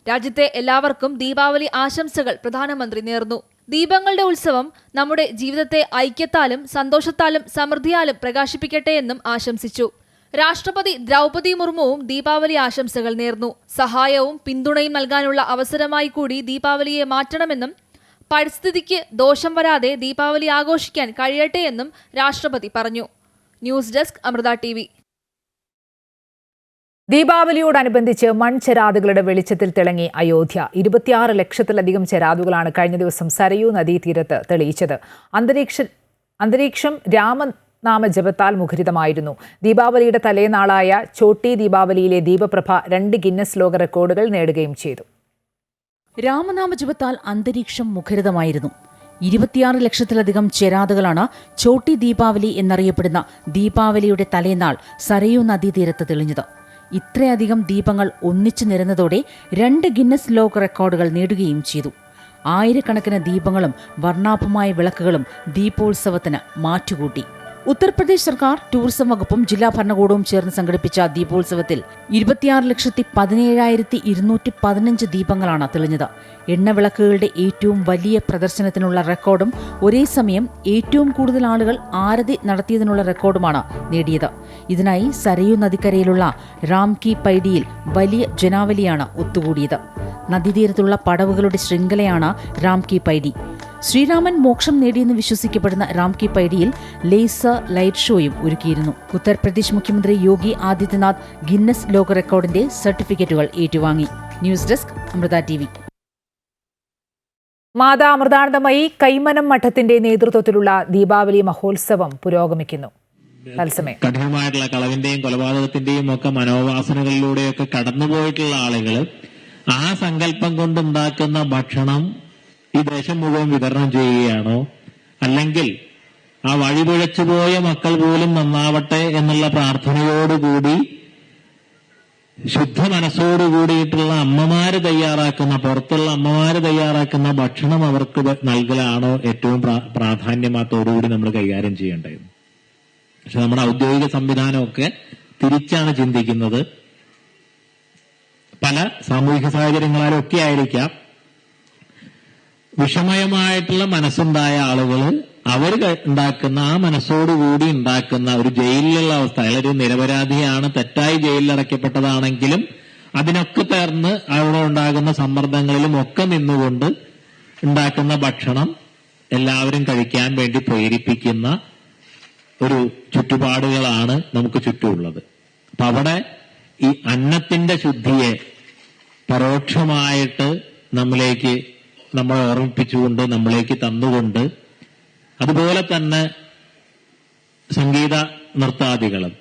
രാജ്യത്തെ എല്ലാവർക്കും ദീപാവലി ആശംസകൾ പ്രധാനമന്ത്രി നേർന്നു. ദീപങ്ങളുടെ ഉത്സവം നമ്മുടെ ജീവിതത്തെ ഐക്യത്താലും സന്തോഷത്താലും സമൃദ്ധിയാലും പ്രകാശിപ്പിക്കട്ടെ എന്നും ആശംസിച്ചു. രാഷ്ട്രപതി ദ്രൗപദി മുർമുവും ദീപാവലി ആശംസകൾ നേർന്നു. സഹായവും പിന്തുണയും നൽകാനുള്ള അവസരമായി കൂടി ദീപാവലിയെ മാറ്റണമെന്നും പരിസ്ഥിതിക്ക് ദോഷം വരാതെ ദീപാവലി ആഘോഷിക്കാൻ കഴിയട്ടെ എന്നും രാഷ്ട്രപതി പറഞ്ഞു. News desk Amrita TV. ദീപാവലിയോടനുബന്ധിച്ച് മൺചെരാതുകളുടെ വെളിച്ചത്തിൽ തിളങ്ങി അയോധ്യ. 26 ലക്ഷത്തിലധികം ചെരാതുകളാണ് കഴിഞ്ഞ ദിവസം സരയൂ നദീതീരത്ത് തെളിയിച്ചത്. അന്തരീക്ഷം രാമനാമജപത്താൽ മുഖരിതമായിരുന്നു. ദീപാവലിയുടെ തലേനാളായ ചോട്ടി ദീപാവലിയിലെ ദീപപ്രഭ 2 ഗിന്നസ് ലോക റെക്കോർഡുകൾ നേടുകയും ചെയ്തു. രാമനാമജപത്താൽ അന്തരീക്ഷം മുഖരിതമായിരുന്നു. 26 ലക്ഷത്തിലധികം ചെരാതുകളാണ് ചോട്ടി ദീപാവലി എന്നറിയപ്പെടുന്ന ദീപാവലിയുടെ തലേനാൾ സരയൂ നദീതീരത്ത് തെളിഞ്ഞത്. ഇത്രയധികം ദീപങ്ങൾ ഒന്നിച്ചു നിരന്നതോടെ 2 ഗിന്നസ് ലോക റെക്കോർഡുകൾ നേടുകയും ചെയ്തു. ആയിരക്കണക്കിന് ദീപങ്ങളും വർണ്ണാഭമായ വിളക്കുകളും ദീപോത്സവത്തിന് മാറ്റുകൂട്ടി. ഉത്തർപ്രദേശ് സർക്കാർ, ടൂറിസം വകുപ്പും ജില്ലാ ഭരണകൂടവും ചേർന്ന് സംഘടിപ്പിച്ച ദീപോത്സവത്തിൽ 26,17,215 ദീപങ്ങളാണ് തെളിഞ്ഞത്. എണ്ണവിളക്കുകളുടെ ഏറ്റവും വലിയ പ്രദർശനത്തിനുള്ള റെക്കോർഡും ഒരേ സമയം ഏറ്റവും കൂടുതൽ ആളുകൾ ആരതി നടത്തിയതിനുള്ള റെക്കോർഡുമാണ് നേടിയത്. ഇതിനായി സരയൂ നദിക്കരയിലുള്ള റാം കി പൈഡിയിൽ വലിയ ജനാവലിയാണ് ഒത്തുകൂടിയത്. നദീതീരത്തുള്ള പടവുകളുടെ ശൃംഖലയാണ് റാം കി പൈഡി. ശ്രീരാമൻ മോക്ഷം നേടിയെന്ന് വിശ്വസിക്കപ്പെടുന്ന റാം കി പൈഡിയിൽ ലേസർ ലൈറ്റ് ഷോയും ഒരുക്കിയിരുന്നു. ഉത്തർപ്രദേശ് മുഖ്യമന്ത്രി യോഗി ആദിത്യനാഥ് ഗിന്നസ് ലോക റെക്കോർഡിന്റെ സർട്ടിഫിക്കറ്റുകൾ ഏറ്റുവാങ്ങി. News desk Amrita TV. Mata Amritanandamayi Kaimanam മഠത്തിന്റെ നേതൃത്വത്തിലുള്ള ദീപാവലി മഹോത്സവം പുരോഗമിക്കുന്നു. കഠിനമായിട്ടുള്ള കളവിന്റെയും കൊലപാതകത്തിന്റെയും ഒക്കെ മനോവാസനകളിലൂടെയൊക്കെ കടന്നുപോയിട്ടുള്ള ആളുകൾ ആ സങ്കല്പം കൊണ്ടുണ്ടാക്കുന്ന ഭക്ഷണം ഈ ദേശം മുഴുവൻ വിതരണം ചെയ്യുകയാണോ, അല്ലെങ്കിൽ ആ വഴിപിഴച്ചുപോയ മക്കൾ പോലും നന്നാവട്ടെ എന്നുള്ള പ്രാർത്ഥനയോടുകൂടി ശുദ്ധ മനസ്സോടുകൂടിയിട്ടുള്ള അമ്മമാര് തയ്യാറാക്കുന്ന, പുറത്തുള്ള അമ്മമാര് തയ്യാറാക്കുന്ന ഭക്ഷണം അവർക്ക് നൽകലാണോ ഏറ്റവും പ്രാധാന്യമാത്തോടുകൂടി നമ്മൾ കൈകാര്യം ചെയ്യേണ്ടത്? പക്ഷെ നമ്മുടെ ഔദ്യോഗിക സംവിധാനമൊക്കെ തിരിച്ചാണ് ചിന്തിക്കുന്നത്. പല സാമൂഹിക സാഹചര്യങ്ങളാലും ഒക്കെ ആയിരിക്കാം വിഷമയമായിട്ടുള്ള മനസ്സുണ്ടായ ആളുകൾ അവർ ഉണ്ടാക്കുന്ന ആ മനസ്സോടുകൂടി ഉണ്ടാക്കുന്ന ഒരു ജയിലിലുള്ള അവസ്ഥ, അയാളൊരു നിരപരാധിയാണ്, തെറ്റായി ജയിലിൽ അടയ്ക്കപ്പെട്ടതാണെങ്കിലും അതിനൊക്കെ ചേർന്ന് അവിടെ ഉണ്ടാകുന്ന സമ്മർദ്ദങ്ങളിലും ഒക്കെ നിന്നുകൊണ്ട് ഉണ്ടാക്കുന്ന ഭക്ഷണം എല്ലാവരും കഴിക്കാൻ വേണ്ടി പ്രേരിപ്പിക്കുന്ന ഒരു ചുറ്റുപാടുകളാണ് നമുക്ക് ചുറ്റുമുള്ളത്. അപ്പൊ അവിടെ ഈ അന്നത്തിന്റെ ശുദ്ധിയെ പരോക്ഷമായിട്ട് നമ്മളെ ഓർമ്മിപ്പിച്ചുകൊണ്ട് നമ്മളിലേക്ക് തന്നുകൊണ്ട്, അതുപോലെ തന്നെ സംഗീത നൃത്താദികളും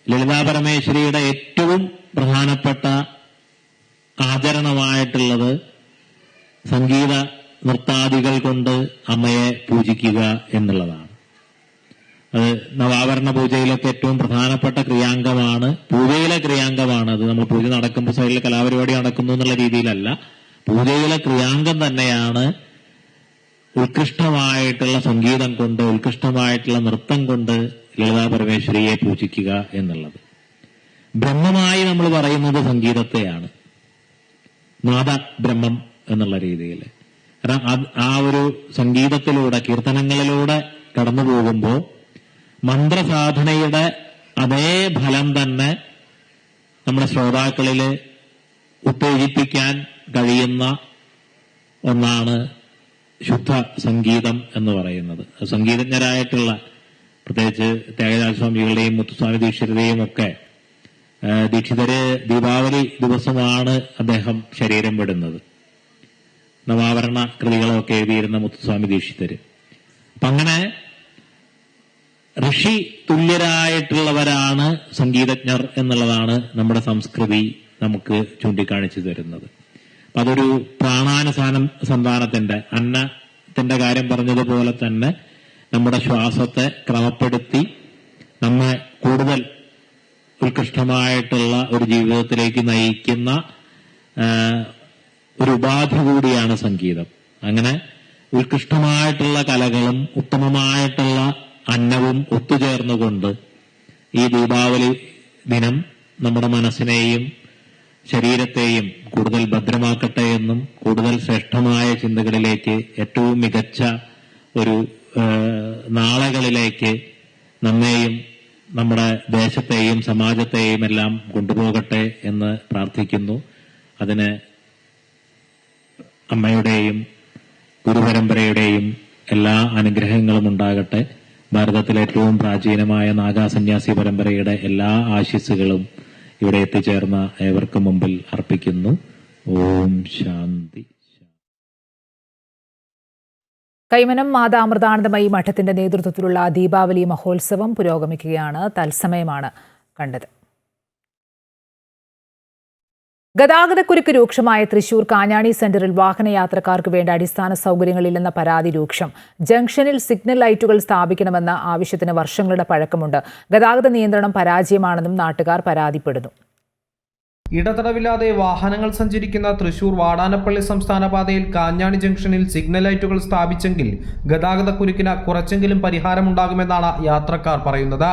ലളിതാ പരമേശ്വരിയുടെ ഏറ്റവും പ്രധാനപ്പെട്ട ആചരണമായിട്ടുള്ളത് സംഗീത നൃത്താദികൾ കൊണ്ട് അമ്മയെ പൂജിക്കുക എന്നുള്ളതാണ്. അത് നവാവരണ പൂജയിലൊക്കെ ഏറ്റവും പ്രധാനപ്പെട്ട ക്രിയാംഗമാണ്, പൂജയിലെ ക്രിയാംഗമാണ്. അത് നമ്മൾ പൂജ നടക്കുമ്പോൾ സൈഡിൽ കലാപരിപാടി നടക്കുന്നു എന്നുള്ള രീതിയിലല്ല, പൂജയിലെ ക്രിയാംഗം തന്നെയാണ് ഉത്കൃഷ്ടമായിട്ടുള്ള സംഗീതം കൊണ്ട്, ഉത്കൃഷ്ടമായിട്ടുള്ള നൃത്തം കൊണ്ട് ലളിതാ പരമേശ്വരിയെ പൂജിക്കുക എന്നുള്ളത്. ബ്രഹ്മമായി നമ്മൾ പറയുന്നത് സംഗീതത്തെയാണ്, നാദബ്രഹ്മം എന്നുള്ള രീതിയിൽ. ആ ഒരു സംഗീതത്തിലൂടെ, കീർത്തനങ്ങളിലൂടെ കടന്നു പോകുമ്പോൾ മന്ത്രസാധനയുടെ അതേ ഫലം തന്നെ നമ്മുടെ ശ്രോതാക്കളിൽ ഉത്തേജിപ്പിക്കാൻ കഴിയുന്ന ഒന്നാണ് ശുദ്ധ സംഗീതം എന്ന് പറയുന്നത്. സംഗീതജ്ഞരായിട്ടുള്ള പ്രത്യേകിച്ച് ത്യാഗരാജസ്വാമികളുടെയും മുത്തുസ്വാമി ദീക്ഷിതരുടെയും ഒക്കെ ദീക്ഷിതര് ദീപാവലി ദിവസമാണ് അദ്ദേഹം ശരീരം വിടുന്നത്. നവാവരണ കൃതികളൊക്കെ എഴുതിയിരുന്ന മുത്തുസ്വാമി ദീക്ഷിതര്. അപ്പൊ അങ്ങനെ ഋഷി തുല്യരായിട്ടുള്ളവരാണ് സംഗീതജ്ഞർ എന്നുള്ളതാണ് നമ്മുടെ സംസ്കൃതി നമുക്ക് ചൂണ്ടിക്കാണിച്ചു തരുന്നത്. അപ്പൊ അതൊരു പ്രാണാനുസന്ധാനത്തിന്റെ, അന്നത്തിന്റെ കാര്യം പറഞ്ഞതുപോലെ തന്നെ നമ്മുടെ ശ്വാസത്തെ ക്രമപ്പെടുത്തി നമ്മെ കൂടുതൽ ഉത്കൃഷ്ടമായിട്ടുള്ള ഒരു ജീവിതത്തിലേക്ക് നയിക്കുന്ന ഒരു ഉപാധി കൂടിയാണ് സംഗീതം. അങ്ങനെ ഉത്കൃഷ്ടമായിട്ടുള്ള കലകളും ഉത്തമമായിട്ടുള്ള അന്നവും ഒത്തുചേർന്നുകൊണ്ട് ഈ ദീപാവലി ദിനം നമ്മുടെ മനസ്സിനെയും ശരീരത്തെയും കൂടുതൽ ഭദ്രമാക്കട്ടെ എന്നും കൂടുതൽ ശ്രേഷ്ഠമായ ചിന്തകളിലേക്ക് ഏറ്റവും മികച്ച ഒരു നാളുകളിലേക്ക് നമ്മെയും നമ്മുടെ ദേശത്തെയും സമാജത്തെയും എല്ലാം കൊണ്ടുപോകട്ടെ എന്ന് പ്രാർത്ഥിക്കുന്നു. അതിന് അമ്മയുടെയും ഗുരുപരമ്പരയുടെയും എല്ലാ അനുഗ്രഹങ്ങളും ഉണ്ടാകട്ടെ. ഭാരതത്തിലെ ഏറ്റവും പ്രാചീനമായ നാഗാസന്യാസി പരമ്പരയുടെ എല്ലാ ആശീസ്സുകളും ഇവിടെ എത്തിച്ചേർന്ന ഏവർക്കും മുമ്പിൽ അർപ്പിക്കുന്നു. ഓം ശാന്തി. കൈമനം മാതാ അമൃതാനന്ദമയി മഠത്തിന്റെ നേതൃത്വത്തിലുള്ള ദീപാവലി മഹോത്സവം പുരോഗമിക്കുകയാണ്. തത്സമയമാണ് കണ്ടത്. ഗതാഗതക്കുരുക്ക് രൂക്ഷമായ തൃശൂർ കാഞ്ഞാണി സെന്ററിൽ വാഹനയാത്രക്കാർക്ക് വേണ്ട അടിസ്ഥാന സൗകര്യങ്ങളില്ലെന്ന പരാതി രൂക്ഷം. ജംഗ്ഷനിൽ സിഗ്നൽ ലൈറ്റുകൾ സ്ഥാപിക്കണമെന്ന ആവശ്യത്തിന് വർഷങ്ങളുടെ പഴക്കമുണ്ട്. ഗതാഗത നിയന്ത്രണം പരാജയമാണെന്നും നാട്ടുകാർ പരാതിപ്പെടുന്നു. ഇടതടവില്ലാതെ വാഹനങ്ങൾ സഞ്ചരിക്കുന്ന തൃശൂർ വാടാനപ്പള്ളി സംസ്ഥാന പാതയിൽ കാഞ്ഞാണി ജംഗ്ഷനിൽ സിഗ്നൽ ലൈറ്റുകൾ സ്ഥാപിച്ചെങ്കിൽ ഗതാഗതക്കുരുക്കിന് കുറച്ചെങ്കിലും പരിഹാരമുണ്ടാകുമെന്നാണ് യാത്രക്കാർ പറയുന്നത്.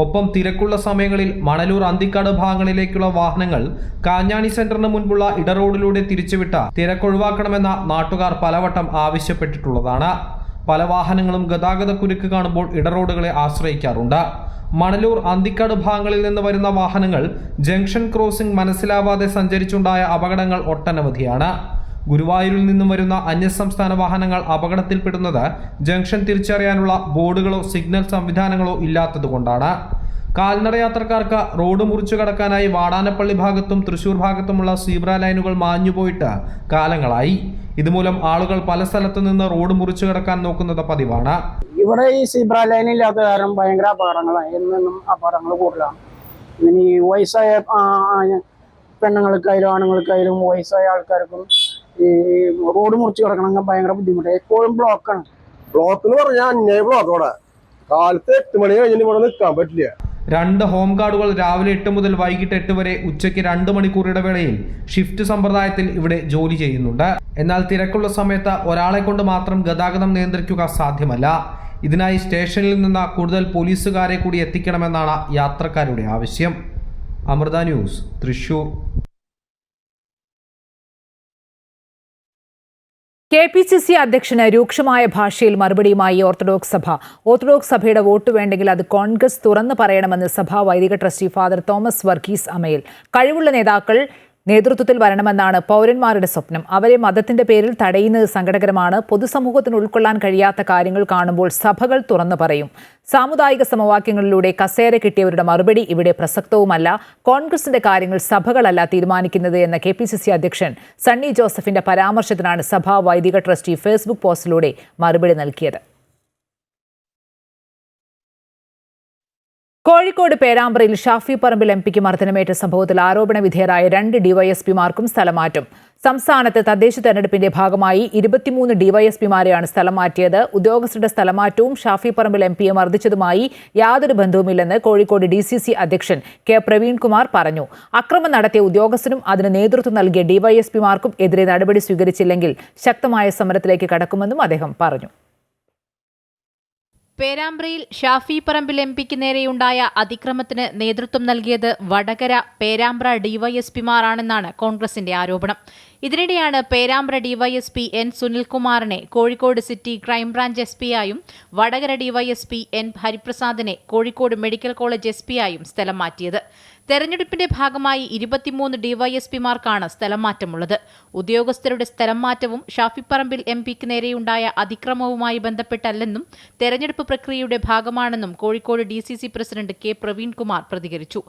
ഒപ്പം തിരക്കുള്ള സമയങ്ങളിൽ മണലൂർ അന്തിക്കാട് ഭാഗങ്ങളിലേക്കുള്ള വാഹനങ്ങൾ കാഞ്ഞാണി സെന്ററിന് മുൻപുള്ള ഇടറോഡിലൂടെ തിരിച്ചുവിട്ട് തിരക്കൊഴിവാക്കണമെന്ന നാട്ടുകാർ പലവട്ടം ആവശ്യപ്പെട്ടിട്ടുള്ളതാണ്. പല വാഹനങ്ങളും ഗതാഗതക്കുരുക്ക് കാണുമ്പോൾ ഇടറോഡുകളെ ആശ്രയിക്കാറുണ്ട്. മണലൂർ അന്തിക്കാട് ഭാഗങ്ങളിൽ നിന്ന് വരുന്ന വാഹനങ്ങൾ ജംഗ്ഷൻ ക്രോസിംഗ് മനസ്സിലാവാതെ സഞ്ചരിച്ചുണ്ടായ അപകടങ്ങൾ ഒട്ടനവധിയാണ്. ഗുരുവായൂരിൽ നിന്നും വരുന്ന അന്യസംസ്ഥാന വാഹനങ്ങൾ അപകടത്തിൽപ്പെടുന്നത് ജംഗ്ഷൻ തിരിച്ചറിയാനുള്ള ബോർഡുകളോ സിഗ്നൽ സംവിധാനങ്ങളോ ഇല്ലാത്തതുകൊണ്ടാണ്. കാൽനട യാത്രക്കാർക്ക് റോഡ് മുറിച്ചു കടക്കാനായി വാടാനപ്പള്ളി ഭാഗത്തും തൃശൂർ ഭാഗത്തുമുള്ള സീബ്ര ലൈനുകൾ മാഞ്ഞുപോയിട്ട് കാലങ്ങളായി. ഇതുമൂലം ആളുകൾ പല സ്ഥലത്തു നിന്ന് റോഡ് മുറിച്ചു കടക്കാൻ നോക്കുന്നത് പതിവാണ്. ഇവിടെ ഈ സീബ്ര ലൈൻ ഇല്ലാത്ത കാരണം ഭയങ്കര അപകടങ്ങളാണ്. എന്നും അപകടങ്ങൾ കൂടുതലാണ്. ഇങ്ങനെ ഈ വയസ്സായ പെണ്ണുങ്ങൾക്കായാലും ആണുങ്ങൾക്കായാലും വയസ്സായ ആൾക്കാർക്കും ഈ റോഡ് മുറിച്ച് കിടക്കണമെങ്കിൽ ഭയങ്കര ബുദ്ധിമുട്ടാണ്. എപ്പോഴും ബ്ലോക്കാണ്. ബ്ലോക്ക് എന്ന് പറഞ്ഞാൽ അന്യായ ബ്ലോക്കോടെ കാലത്ത് 8 മണി കഴിഞ്ഞിട്ട് ഇവിടെ നിൽക്കാൻ പറ്റില്ല. 2 ഹോം ഗാർഡുകൾ രാവിലെ 8 മുതൽ വൈകിട്ട് 8 വരെ ഉച്ചയ്ക്ക് 2 മണിക്കൂർ ഇടവേളയിൽ ഷിഫ്റ്റ് സമ്പ്രദായത്തിൽ ഇവിടെ ജോലി ചെയ്യുന്നുണ്ട്. എന്നാൽ തിരക്കുള്ള സമയത്ത് ഒരാളെ കൊണ്ട് മാത്രം ഗതാഗതം നിയന്ത്രിക്കുക സാധ്യമല്ല. ഇതിനായി സ്റ്റേഷനിൽ നിന്ന് കൂടുതൽ പോലീസുകാരെ കൂടി എത്തിക്കണമെന്നാണ് യാത്രക്കാരുടെ ആവശ്യം. അമൃത ന്യൂസ്, തൃശൂർ. KPCC അധ്യക്ഷന് രൂക്ഷമായ ഭാഷയിൽ മറുപടിയുമായി ഓർത്തഡോക്സ് സഭ. ഓർത്തഡോക്സ് സഭയുടെ വോട്ട് വേണ്ടെങ്കിൽ അത് കോൺഗ്രസ് തുറന്നു പറയണമെന്ന് സഭാ വൈദിക trustee father Thomas Varghese Amayil. കഴിവുള്ള നേതാക്കൾ നേതൃത്വത്തിൽ വരണമെന്നാണ് പൗരന്മാരുടെ സ്വപ്നം. അവരെ മതത്തിന്റെ പേരിൽ തടയുന്നത് സങ്കടകരമാണ്. പൊതുസമൂഹത്തിന് ഉൾക്കൊള്ളാൻ കഴിയാത്ത കാര്യങ്ങൾ കാണുമ്പോൾ സഭകൾ തുറന്നു പറയും. സാമുദായിക സമവാക്യങ്ങളിലൂടെ കസേര കിട്ടിയവരുടെ മറുപടി ഇവിടെ പ്രസക്തവുമല്ല. കോൺഗ്രസിന്റെ കാര്യങ്ങൾ സഭകളല്ല തീരുമാനിക്കുന്നത് എന്ന KPCC അധ്യക്ഷൻ സണ്ണി ജോസഫിന്റെ പരാമർശത്തിനാണ് സഭാ വൈദിക ട്രസ്റ്റി ഫേസ്ബുക്ക് പോസ്റ്റിലൂടെ മറുപടി നൽകിയത്. കോഴിക്കോട് പേരാമ്പ്രയിൽ ഷാഫി പറമ്പിൽ MPക്ക് മർദ്ദനമേറ്റ സംഭവത്തിൽ ആരോപണ വിധേയരായ 2 DYSPമാർക്കും സ്ഥലം മാറ്റും. സംസ്ഥാനത്ത് തദ്ദേശ തെരഞ്ഞെടുപ്പിന്റെ ഭാഗമായി 23 DYSPമാരെയാണ് സ്ഥലം മാറ്റിയത്. ഉദ്യോഗസ്ഥരുടെ സ്ഥലമാറ്റവും ഷാഫി പറമ്പിൽ MPയെ മർദ്ദിച്ചതുമായി യാതൊരു ബന്ധവുമില്ലെന്ന് കോഴിക്കോട് DCC അധ്യക്ഷൻ K പ്രവീൺകുമാർ പറഞ്ഞു. അക്രമം നടത്തിയ ഉദ്യോഗസ്ഥനും അതിന് നേതൃത്വം നൽകിയ DYSPമാർക്കും എതിരെ നടപടി സ്വീകരിച്ചില്ലെങ്കിൽ ശക്തമായ സമരത്തിലേക്ക് കടക്കുമെന്നും അദ്ദേഹം പറഞ്ഞു. പേരാമ്പ്രയിൽ ഷാഫി പറമ്പിൽ MPക്ക് നേരെയുണ്ടായ അതിക്രമത്തിന് നേതൃത്വം നൽകിയത് വടകര പേരാമ്പ്ര DYSPമാരാണെന്നാണ് കോൺഗ്രസിന്റെ ആരോപണം. ഇതിനിടെയാണ് പേരാമ്പ്ര DYSP N സുനിൽകുമാറിനെ കോഴിക്കോട് സിറ്റി ക്രൈംബ്രാഞ്ച് SP-യായും വടകര DYSP N ഹരിപ്രസാദിനെ കോഴിക്കോട് മെഡിക്കൽ കോളേജ് SP-യായും സ്ഥലം മാറ്റിയത്. തെരഞ്ഞെടുപ്പിന്റെ ഭാഗമായി 23 DYSPമാർക്കാണ് സ്ഥലം മാറ്റമുള്ളത്. ഉദ്യോഗസ്ഥരുടെ സ്ഥലം മാറ്റവും ഷാഫി പറമ്പിൽ MPക്ക് നേരെയുണ്ടായ അതിക്രമവുമായി ബന്ധപ്പെട്ടല്ലെന്നും തെരഞ്ഞെടുപ്പ് പ്രക്രിയയുടെ ഭാഗമാണെന്നും Kozhikode DCC president K Praveen Kumar പ്രതികരിച്ചു.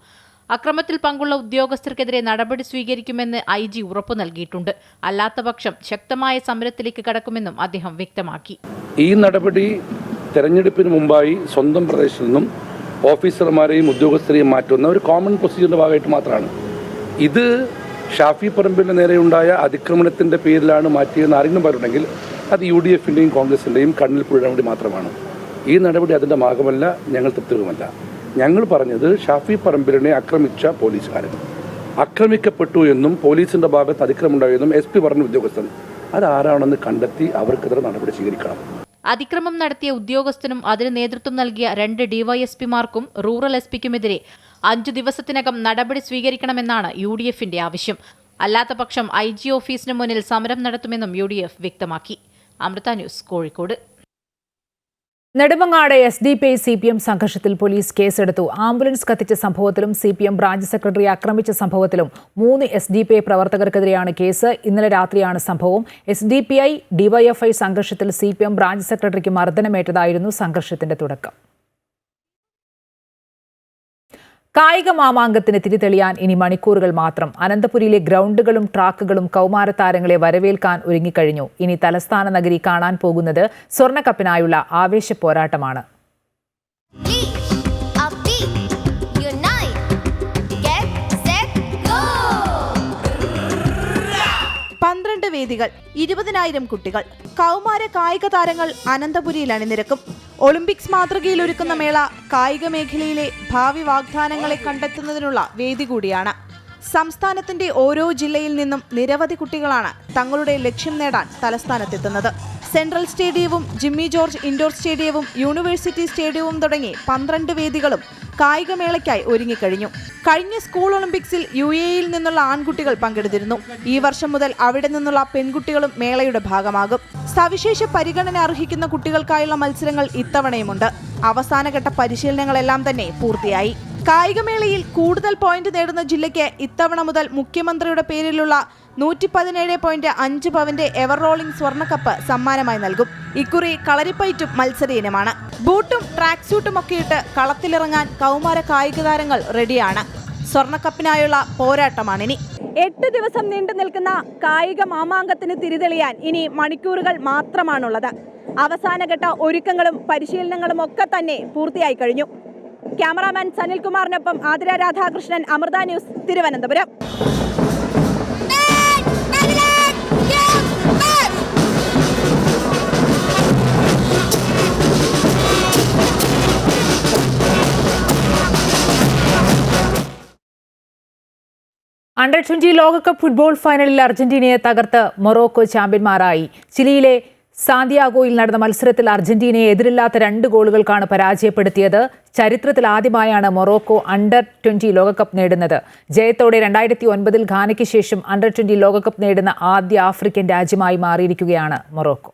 അക്രമത്തിൽ പങ്കുള്ള ഉദ്യോഗസ്ഥർക്കെതിരെ നടപടി സ്വീകരിക്കുമെന്ന് IG ഉറപ്പു നൽകിയിട്ടുണ്ട്. അല്ലാത്തപക്ഷം ശക്തമായ സമരത്തിലേക്ക് കടക്കുമെന്നും അദ്ദേഹം വ്യക്തമാക്കി. ഈ നടപടി തെരഞ്ഞെടുപ്പിന് മുമ്പായി സ്വന്തം പ്രദേശത്തു നിന്നും ഓഫീസർമാരെയും ഉദ്യോഗസ്ഥരെയും മാറ്റുന്ന ഒരു കോമൺ പ്രൊസീജിയറിന്റെ ഭാഗമായിട്ട് മാത്രമാണ്. ഇത് ഷാഫി പറമ്പിന് നേരെയുണ്ടായ അതിക്രമണത്തിന്റെ പേരിലാണ് മാറ്റിയെന്ന് ആരെങ്കിലും പറഞ്ഞിട്ടുണ്ടെങ്കിൽ അത് UDFന്റെയും കോൺഗ്രസിന്റെയും കണ്ണിൽ പുഴ വേണ്ടി മാത്രമാണ്. ഈ നടപടി അതിന്റെ ഭാഗമല്ല, ഞങ്ങൾ തൃപ്തികരമല്ല. ഞങ്ങൾ പറഞ്ഞത് ഷാഫി പറമ്പിലിനെ ആക്രമിച്ച പോലീസുകാരൻ ആക്രമിക്കപ്പെട്ടു എന്നും പോലീസിന്റെ ഭാഗത്ത് അതിക്രമമുണ്ടായെന്നും SP പറഞ്ഞ ഉദ്യോഗസ്ഥൻ അതാരാണെന്ന് കണ്ടെത്തി അവർക്കെതിരെ നടപടി സ്വീകരിക്കണം. അതിക്രമം നടത്തിയ ഉദ്യോഗസ്ഥനും അതിന് നേതൃത്വം നൽകിയ 2 DYSPമാർക്കും റൂറൽ SP-ക്കുമെതിരെ 5 ദിവസത്തിനകം നടപടി സ്വീകരിക്കണമെന്നാണ് UDFന്റെ ആവശ്യം. അല്ലാത്തപക്ഷം IG ഓഫീസിന് മുന്നിൽ സമരം നടത്തുമെന്നും UDF വ്യക്തമാക്കി. Amrita news, Kozhikode. Nedumangad SDPI CPM സംഘർഷത്തിൽ പോലീസ് കേസെടുത്തു. ആംബുലൻസ് കത്തിച്ച സംഭവത്തിലും CPM ബ്രാഞ്ച് സെക്രട്ടറി ആക്രമിച്ച സംഭവത്തിലും 3 SDPI പ്രവർത്തകർക്കെതിരെയാണ് കേസ്. ഇന്നലെ രാത്രിയാണ് സംഭവം. SDPI DYFI സംഘർഷത്തിൽ CPM ബ്രാഞ്ച് സെക്രട്ടറിക്ക് മർദ്ദനമേറ്റതായിരുന്നു സംഘർഷത്തിന്റെ തുടക്കം. കായിക മാമാങ്കത്തിന് തിരിതെളിയാൻ ഇനി മണിക്കൂറുകൾ മാത്രം. അനന്തപുരിയിലെ ഗ്രൗണ്ടുകളും ട്രാക്കുകളും കൗമാരതാരങ്ങളെ വരവേൽക്കാൻ ഒരുങ്ങിക്കഴിഞ്ഞു. ഇനി തലസ്ഥാന നഗരി കാണാൻ പോകുന്നത് സ്വർണ്ണക്കപ്പിനായുള്ള ആവേശ പോരാട്ടമാണ്. 12 വേദികൾ, 20,000 കുട്ടികൾ, കൗമാര കായിക താരങ്ങൾ അനന്തപുരിയിൽ അണിനിരക്കും. ഒളിമ്പിക്സ് മാതൃകയിൽ ഒരുക്കുന്ന മേള കായിക മേഖലയിലെ ഭാവി വാഗ്ദാനങ്ങളെ കണ്ടെത്തുന്നതിനുള്ള വേദി കൂടിയാണ്. സംസ്ഥാനത്തിന്റെ ഓരോ ജില്ലയിൽ നിന്നും നിരവധി കുട്ടികളാണ് തങ്ങളുടെ ലക്ഷ്യം നേടാൻ തലസ്ഥാനത്തെത്തുന്നത്. സെൻട്രൽ സ്റ്റേഡിയവും ജിമ്മി ജോർജ് ഇൻഡോർ സ്റ്റേഡിയവും യൂണിവേഴ്സിറ്റി സ്റ്റേഡിയവും തുടങ്ങി 12 വേദികളും കായികമേളയ്ക്കായി ഒരുങ്ങിക്കഴിഞ്ഞു. കഴിഞ്ഞ സ്കൂൾ ഒളിമ്പിക്സിൽ UAEയിൽ നിന്നുള്ള ആൺകുട്ടികൾ പങ്കെടുത്തിരുന്നു. ഈ വർഷം മുതൽ അവിടെ നിന്നുള്ള പെൺകുട്ടികളും മേളയുടെ ഭാഗമാകും. സവിശേഷ പരിഗണന അർഹിക്കുന്ന കുട്ടികൾക്കായുള്ള മത്സരങ്ങൾ ഇത്തവണയുമുണ്ട്. അവസാനഘട്ട പരിശീലനങ്ങളെല്ലാം തന്നെ പൂർത്തിയായി. കായികമേളയിൽ കൂടുതൽ പോയിന്റ് നേടുന്ന ജില്ലയ്ക്ക് ഇത്തവണ മുതൽ മുഖ്യമന്ത്രിയുടെ പേരിലുള്ള 117.5 പവന്റെ എവർ റോളിംഗ് സ്വർണ്ണക്കപ്പ് സമ്മാനമായി നൽകും. ഇക്കുറി കളരിപ്പയറ്റും മത്സര ഇനമാണ്. ബൂട്ടും ട്രാക്ക് സൂട്ടും ഒക്കെ ഇട്ട് കളത്തിലിറങ്ങാൻ കൗമാര കായിക താരങ്ങൾ റെഡിയാണ്. സ്വർണ്ണക്കപ്പിനായുള്ള പോരാട്ടമാണിനി. 8 ദിവസം നീണ്ടു നിൽക്കുന്ന കായിക മാമാങ്കത്തിന് തിരിതെളിയാൻ ഇനി മണിക്കൂറുകൾ മാത്രമാണുള്ളത്. അവസാനഘട്ട ഒരുക്കങ്ങളും പരിശീലനങ്ങളും ഒക്കെ തന്നെ പൂർത്തിയായി കഴിഞ്ഞു. ക്യാമറാമാൻ സനിൽകുമാറിനൊപ്പം ആതിര രാധാകൃഷ്ണൻ, അമൃത ന്യൂസ്, തിരുവനന്തപുരം. Under-20 ലോകകപ്പ് ഫുട്ബോൾ ഫൈനലിൽ അർജന്റീനയെ തകർത്ത് മൊറോക്കോ ചാമ്പ്യന്മാരായി. ചിലിയിലെ സാന്തിയാഗോയിൽ നടന്ന മത്സരത്തിൽ അർജന്റീനയെ എതിരില്ലാത്ത 2 ഗോളുകൾക്കാണ് പരാജയപ്പെടുത്തിയത്. ചരിത്രത്തിൽ ആദ്യമായാണ് മൊറോക്കോ Under-20 ലോകകപ്പ് നേടുന്നത്. ജയത്തോടെ 2009 ഘാനയ്ക്ക് ശേഷം Under-20 ലോകകപ്പ് നേടുന്ന ആദ്യ ആഫ്രിക്കൻ രാജ്യമായി മാറിയിരിക്കുകയാണ് മൊറോക്കോ.